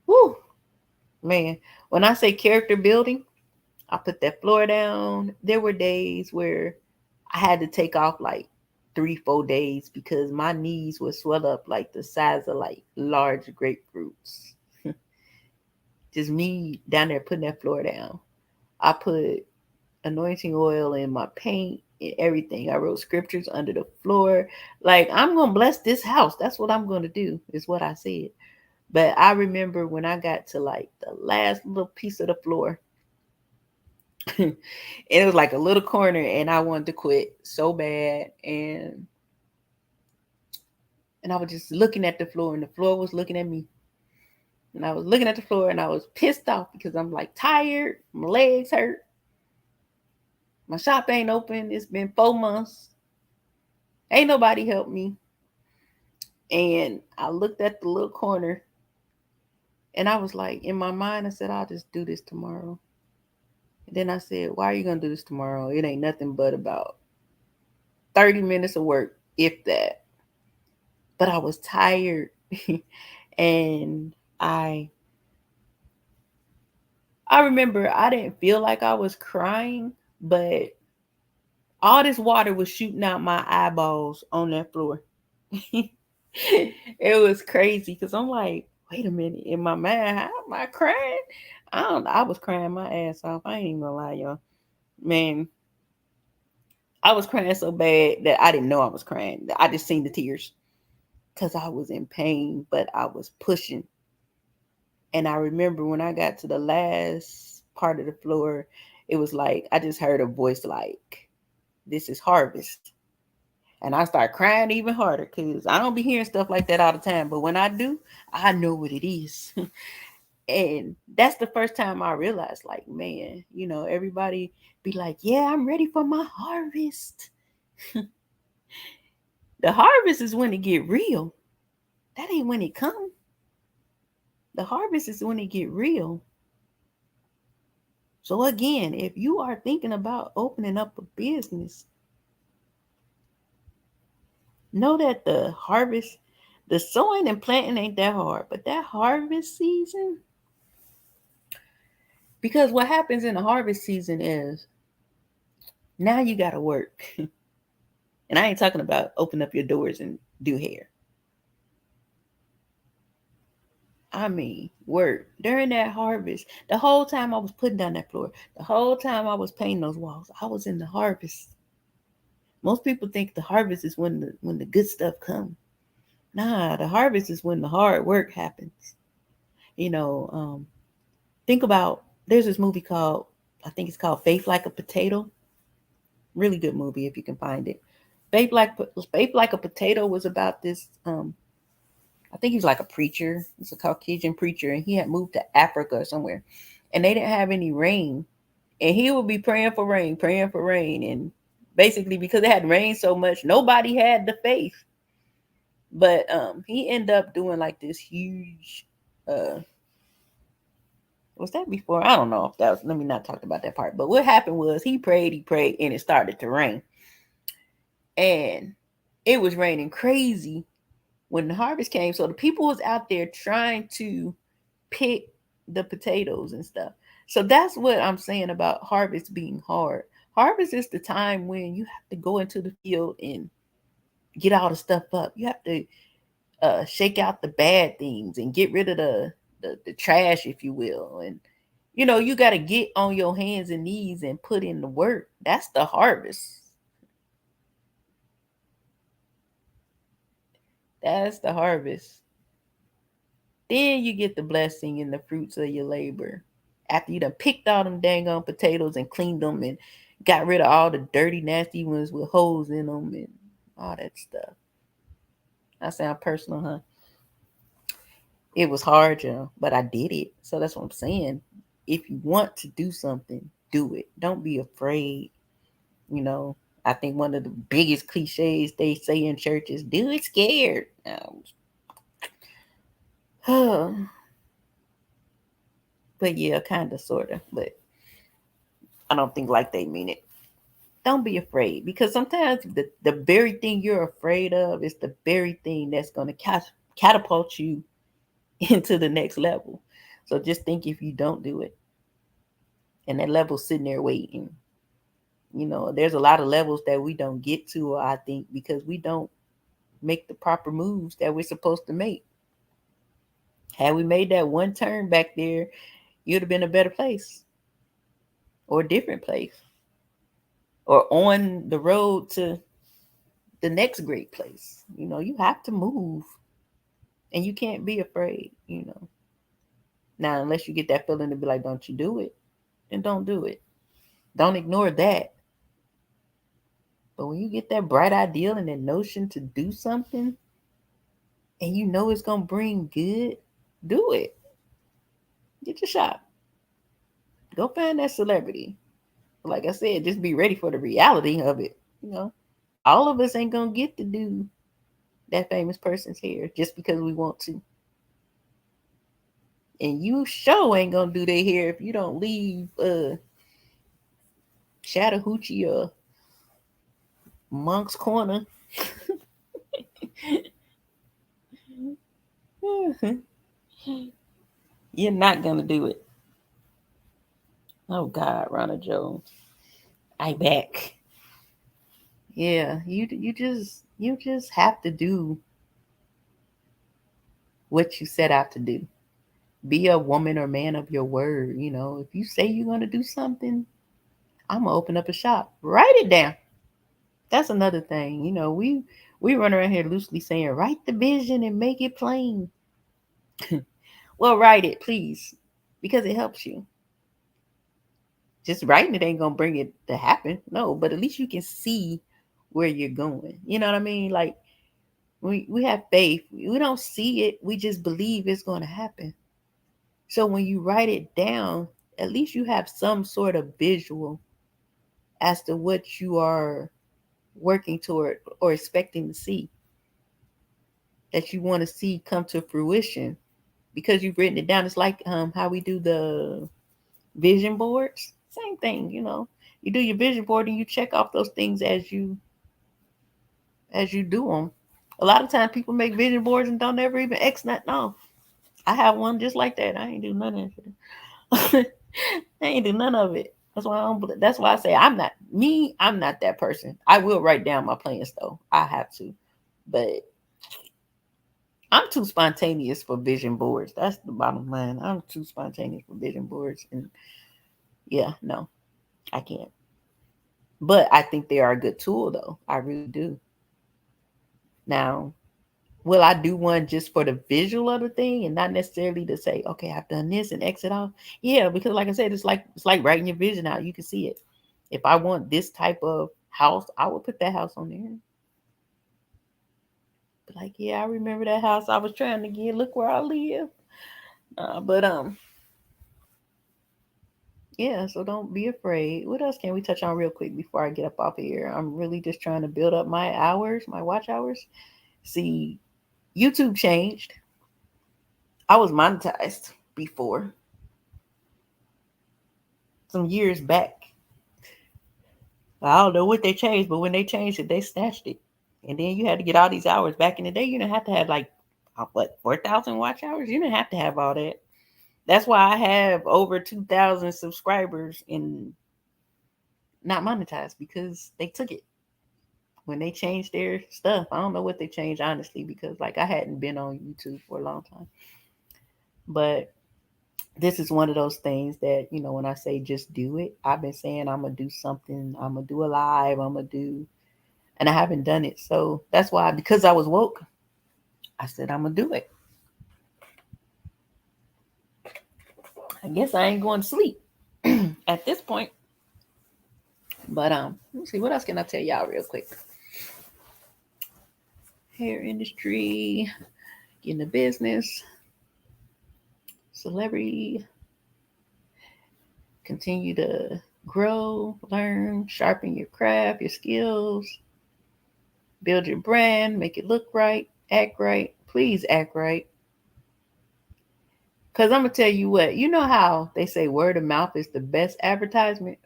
whoo, man, when I say character building, I put that floor down. There were days where I had to take off like 3-4 days because my knees would swell up like the size of like large grapefruits. just me down there putting that floor down. I put anointing oil in my paint and everything. I wrote scriptures under the floor. Like, I'm going to bless this house. That's what I'm going to do, is what I said. But I remember when I got to like the last little piece of the floor, and it was like a little corner, and I wanted to quit so bad. And I was just looking at the floor, and the floor was looking at me. And I was looking at the floor, and I was pissed off because I'm like tired. My legs hurt. My shop ain't open. It's been 4 months. Ain't nobody helped me. And I looked at the little corner, and I was like, in my mind, I said, I'll just do this tomorrow. And then I said, why are you going to do this tomorrow? It ain't nothing but about 30 minutes of work, if that. But I was tired. And I remember I didn't feel like I was crying, but all this water was shooting out my eyeballs on that floor. It was crazy because I'm like, wait a minute, in my mind, how am I crying? I was crying my ass off. I ain't even gonna lie, y'all. Man, I was crying so bad that I didn't know I was crying. I just seen the tears because I was in pain, but I was pushing. And I remember when I got to the last part of the floor, it was like I just heard a voice like, this is harvest. And I start crying even harder because I don't be hearing stuff like that all the time. But when I do, I know what it is. And that's the first time I realized, like, man, you know, everybody be like, yeah, I'm ready for my harvest. The harvest is when it get real. That ain't when it come. The harvest is when it get real. So again, if you are thinking about opening up a business, know that the harvest, the sowing and planting ain't that hard, but that harvest season, because what happens in the harvest season is now you got to work. And I ain't talking about open up your doors and do hair. I mean, work during that harvest. The whole time I was putting down that floor, the whole time I was painting those walls, I was in the harvest. Most people think the harvest is when the good stuff comes. Nah, the harvest is when the hard work happens. You know, think about, there's this movie called, I think it's called Faith Like a Potato. Really good movie if you can find it. Faith Like a Potato was about this. I think he's like a preacher. He's a Caucasian preacher, and he had moved to Africa or somewhere, and they didn't have any rain, and he would be praying for rain, and basically because it had rained so much, nobody had the faith. But he ended up doing like this huge. Was that before? I don't know if that was. Let me not talk about that part. But what happened was he prayed, and it started to rain, and it was raining crazy when the harvest came. So the people was out there trying to pick the potatoes and stuff. So that's what I'm saying about harvest being hard. Harvest is the time when you have to go into the field and get all the stuff up. You have to shake out the bad things and get rid of the trash, if you will. And you know, you got to get on your hands and knees and put in the work. That's the harvest. That's the harvest. Then you get the blessing and the fruits of your labor. After you done picked all them dang on potatoes and cleaned them and got rid of all the dirty, nasty ones with holes in them and all that stuff. I sound personal, huh? It was hard, y'all, but I did it. So that's what I'm saying. If you want to do something, do it. Don't be afraid. You know, I think one of the biggest cliches they say in church is do it scared. But yeah, kind of, sort of. But I don't think like they mean it. Don't be afraid, because sometimes the very thing you're afraid of is the very thing that's going to catapult you into the next level. So just think if you don't do it and that level's sitting there waiting. You know, there's a lot of levels that we don't get to, I think, because we don't make the proper moves that we're supposed to make. Had we made that one turn back there you'd have been a better place or a different place or on the road to the next great place. You have to move and you can't be afraid. Now, unless you get that feeling to be like, don't you do it, then don't do it. Don't ignore that. But when you get that bright ideal and that notion to do something and you know it's going to bring good, do it. Get your shot. Go find that celebrity. Like I said, just be ready for the reality of it. All of us ain't going to get to do that famous person's hair just because we want to. And you sure ain't going to do their hair if you don't leave Chattahoochee or Monk's Corner. You're not going to do it. Oh God, Ronald Jones. I back. Yeah, you just have to do what you set out to do. Be a woman or man of your word. If you say you're gonna do something, I'm gonna open up a shop. Write it down. That's another thing. We run around here loosely saying, write the vision and make it plain. Well, write it, please, because it helps you. Just writing it ain't gonna bring it to happen. No, but at least you can see where you're going. You know what I mean? Like we have faith. We don't see it. We just believe it's gonna happen. So when you write it down, at least you have some sort of visual as to what you are working toward or expecting to see, that you want to see come to fruition because you've written it down. It's like how we do the vision boards. Same thing. You do your vision board and you check off those things as you do them. A lot of times people make vision boards and don't ever even X nothing off. I have one just like that. I ain't do none of it. I ain't do none of it. That's why I say I'm not that person. I will write down my plans though. I have to. But I'm too spontaneous for vision boards. That's the bottom line. I'm too spontaneous for vision boards. And yeah, no, I can't. But I think they are a good tool though. I really do. Now, will I do one just for the visual of the thing and not necessarily to say, okay, I've done this and exit off? Yeah, because like I said, it's like writing your vision out. You can see it. If I want this type of house, I will put that house on there. But like, yeah, I remember that house I was trying to get. Look where I live. Yeah, so don't be afraid. What else can we touch on real quick before I get up off here? I'm really just trying to build up my hours, my watch hours. See, YouTube changed. I was monetized before, some years back. I don't know what they changed, but when they changed it, they snatched it. And then you had to get all these hours. Back in the day, you didn't have to have 4,000 watch hours? You didn't have to have all that. That's why I have over 2,000 subscribers and not monetized, because they took it. When they changed their stuff, I don't know what they changed, honestly, because I hadn't been on YouTube for a long time. But this is one of those things that, when I say just do it, I've been saying I'm going to do something. I'm going to do a live. And I haven't done it. So that's why, because I was woke, I said I'm going to do it. I guess I ain't going to sleep at this point. But let's see, what else can I tell y'all real quick? Hair industry, get into business, celebrity, continue to grow, learn, sharpen your craft, your skills, build your brand, make it look right, act right. Please act right. Because I'm going to tell you what, you know how they say word of mouth is the best advertisement?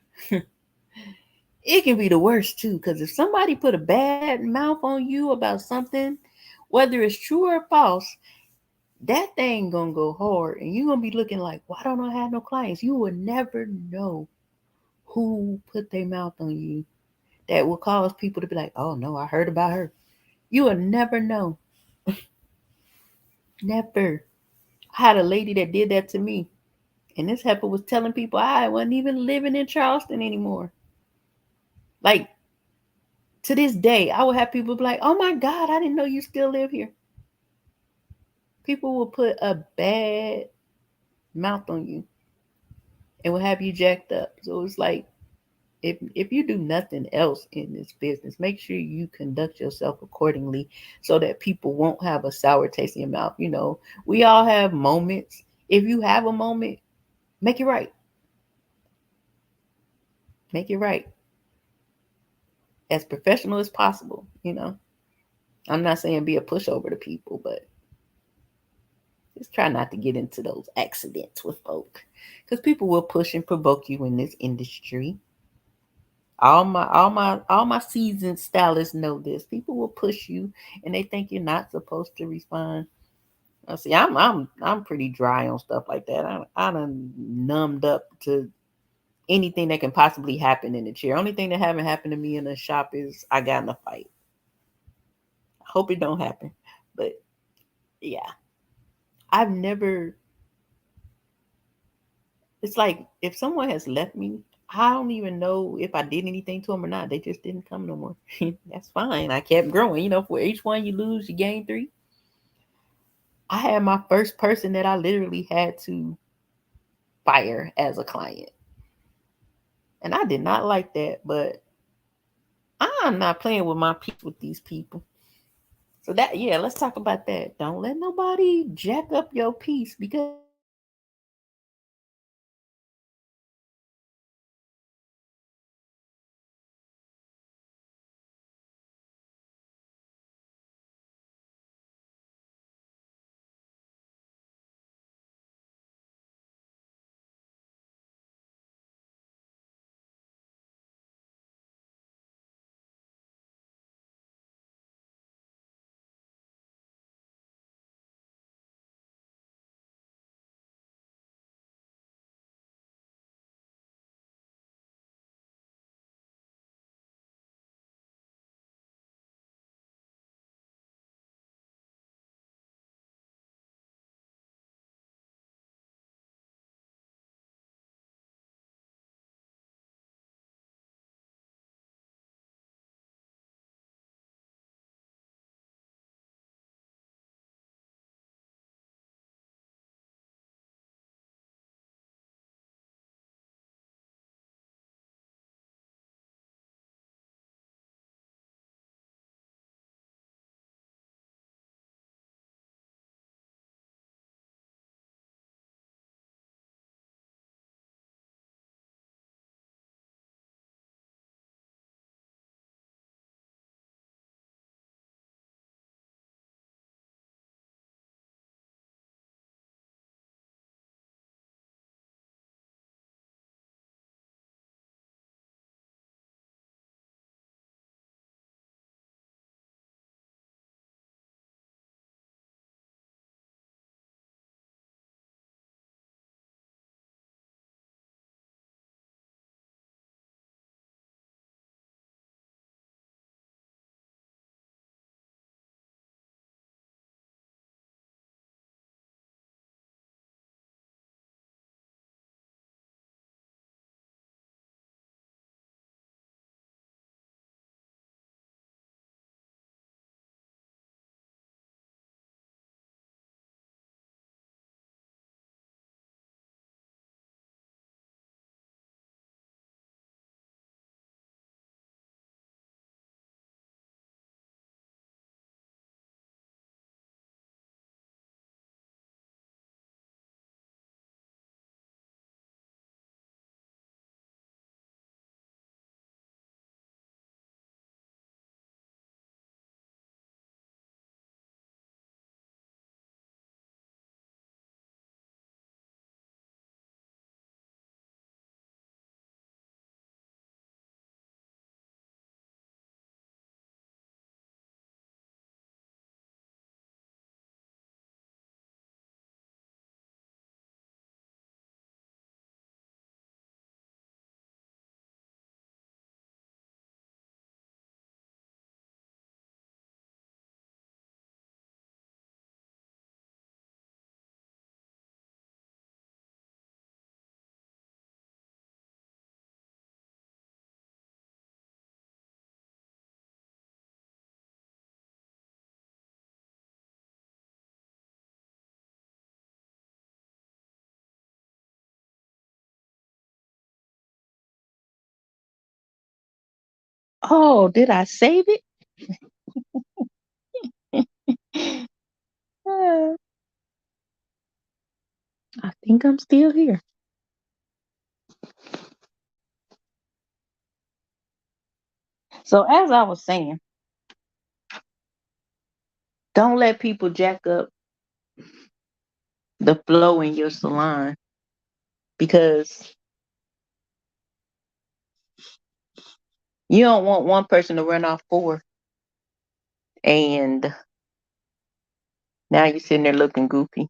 It can be the worst too, because if somebody put a bad mouth on you about something, whether it's true or false, that thing gonna go hard, and you're gonna be looking like, why don't I have no clients? You will never know who put their mouth on you that will cause people to be like, oh no, I heard about her. You will never know. Never. I had a lady that did that to me, And this heifer was telling people I wasn't even living in Charleston anymore. Like, to this day, I would have people be like, oh my God, I didn't know you still live here. People will put a bad mouth on you and will have you jacked up. So it's like, if you do nothing else in this business, make sure you conduct yourself accordingly so that people won't have a sour taste in your mouth. You know, we all have moments. If you have a moment, make it right. Make it right. As professional as possible, you know. I'm not saying be a pushover to people, but just try not to get into those accidents with folk. Because people will push and provoke you in this industry. All my seasoned stylists know this. People will push you and they think you're not supposed to respond. See, I'm pretty dry on stuff like that. I done numbed up to anything that can possibly happen in the chair. Only thing that haven't happened to me in a shop is I got in a fight. I hope it don't happen. But yeah. I've never It's like if someone has left me, I don't even know if I did anything to them or not. They just didn't come no more. That's fine. I kept growing. You know, for each one you lose, you gain 3. I had my first person that I literally had to fire as a client. And I did not like that, but I'm not playing with my peace with these people. So that, yeah, let's talk about that. Don't let nobody jack up your peace because Oh, did I save it? Uh, I think I'm still here. So as I was saying, don't let people jack up the flow in your salon, because you don't want one person to run off four and now you're sitting there looking goofy.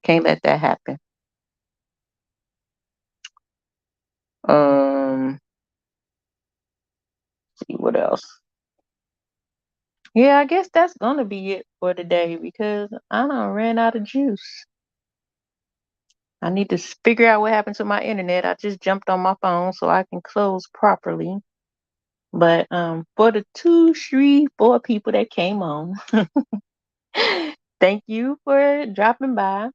Can't let that happen. See what else. Yeah, I guess that's gonna be it for today because I done ran out of juice. I need to figure out what happened to my internet. I just jumped on my phone so I can close properly. But for the 2, 3, 4 people that came on, thank you for dropping by.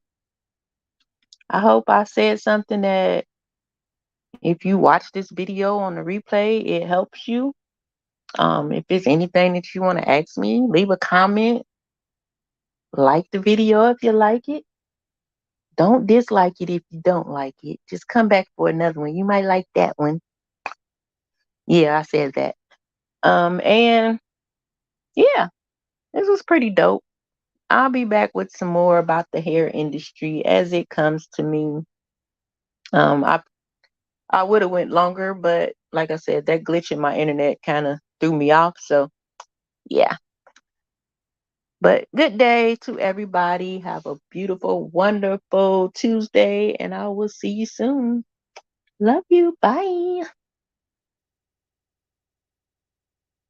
I hope I said something that if you watch this video on the replay, it helps you. If there's anything that you want to ask me, leave a comment. Like the video if you like it. Don't dislike it if you don't like it. Just come back for another one. You might like that one. Yeah, I said that. And yeah, this was pretty dope. I'll be back with some more about the hair industry as it comes to me. I would have went longer, but like I said, that glitch in my internet kind of threw me off. So yeah. But good day to everybody. Have a beautiful, wonderful Tuesday, and I will see you soon. Love you. Bye.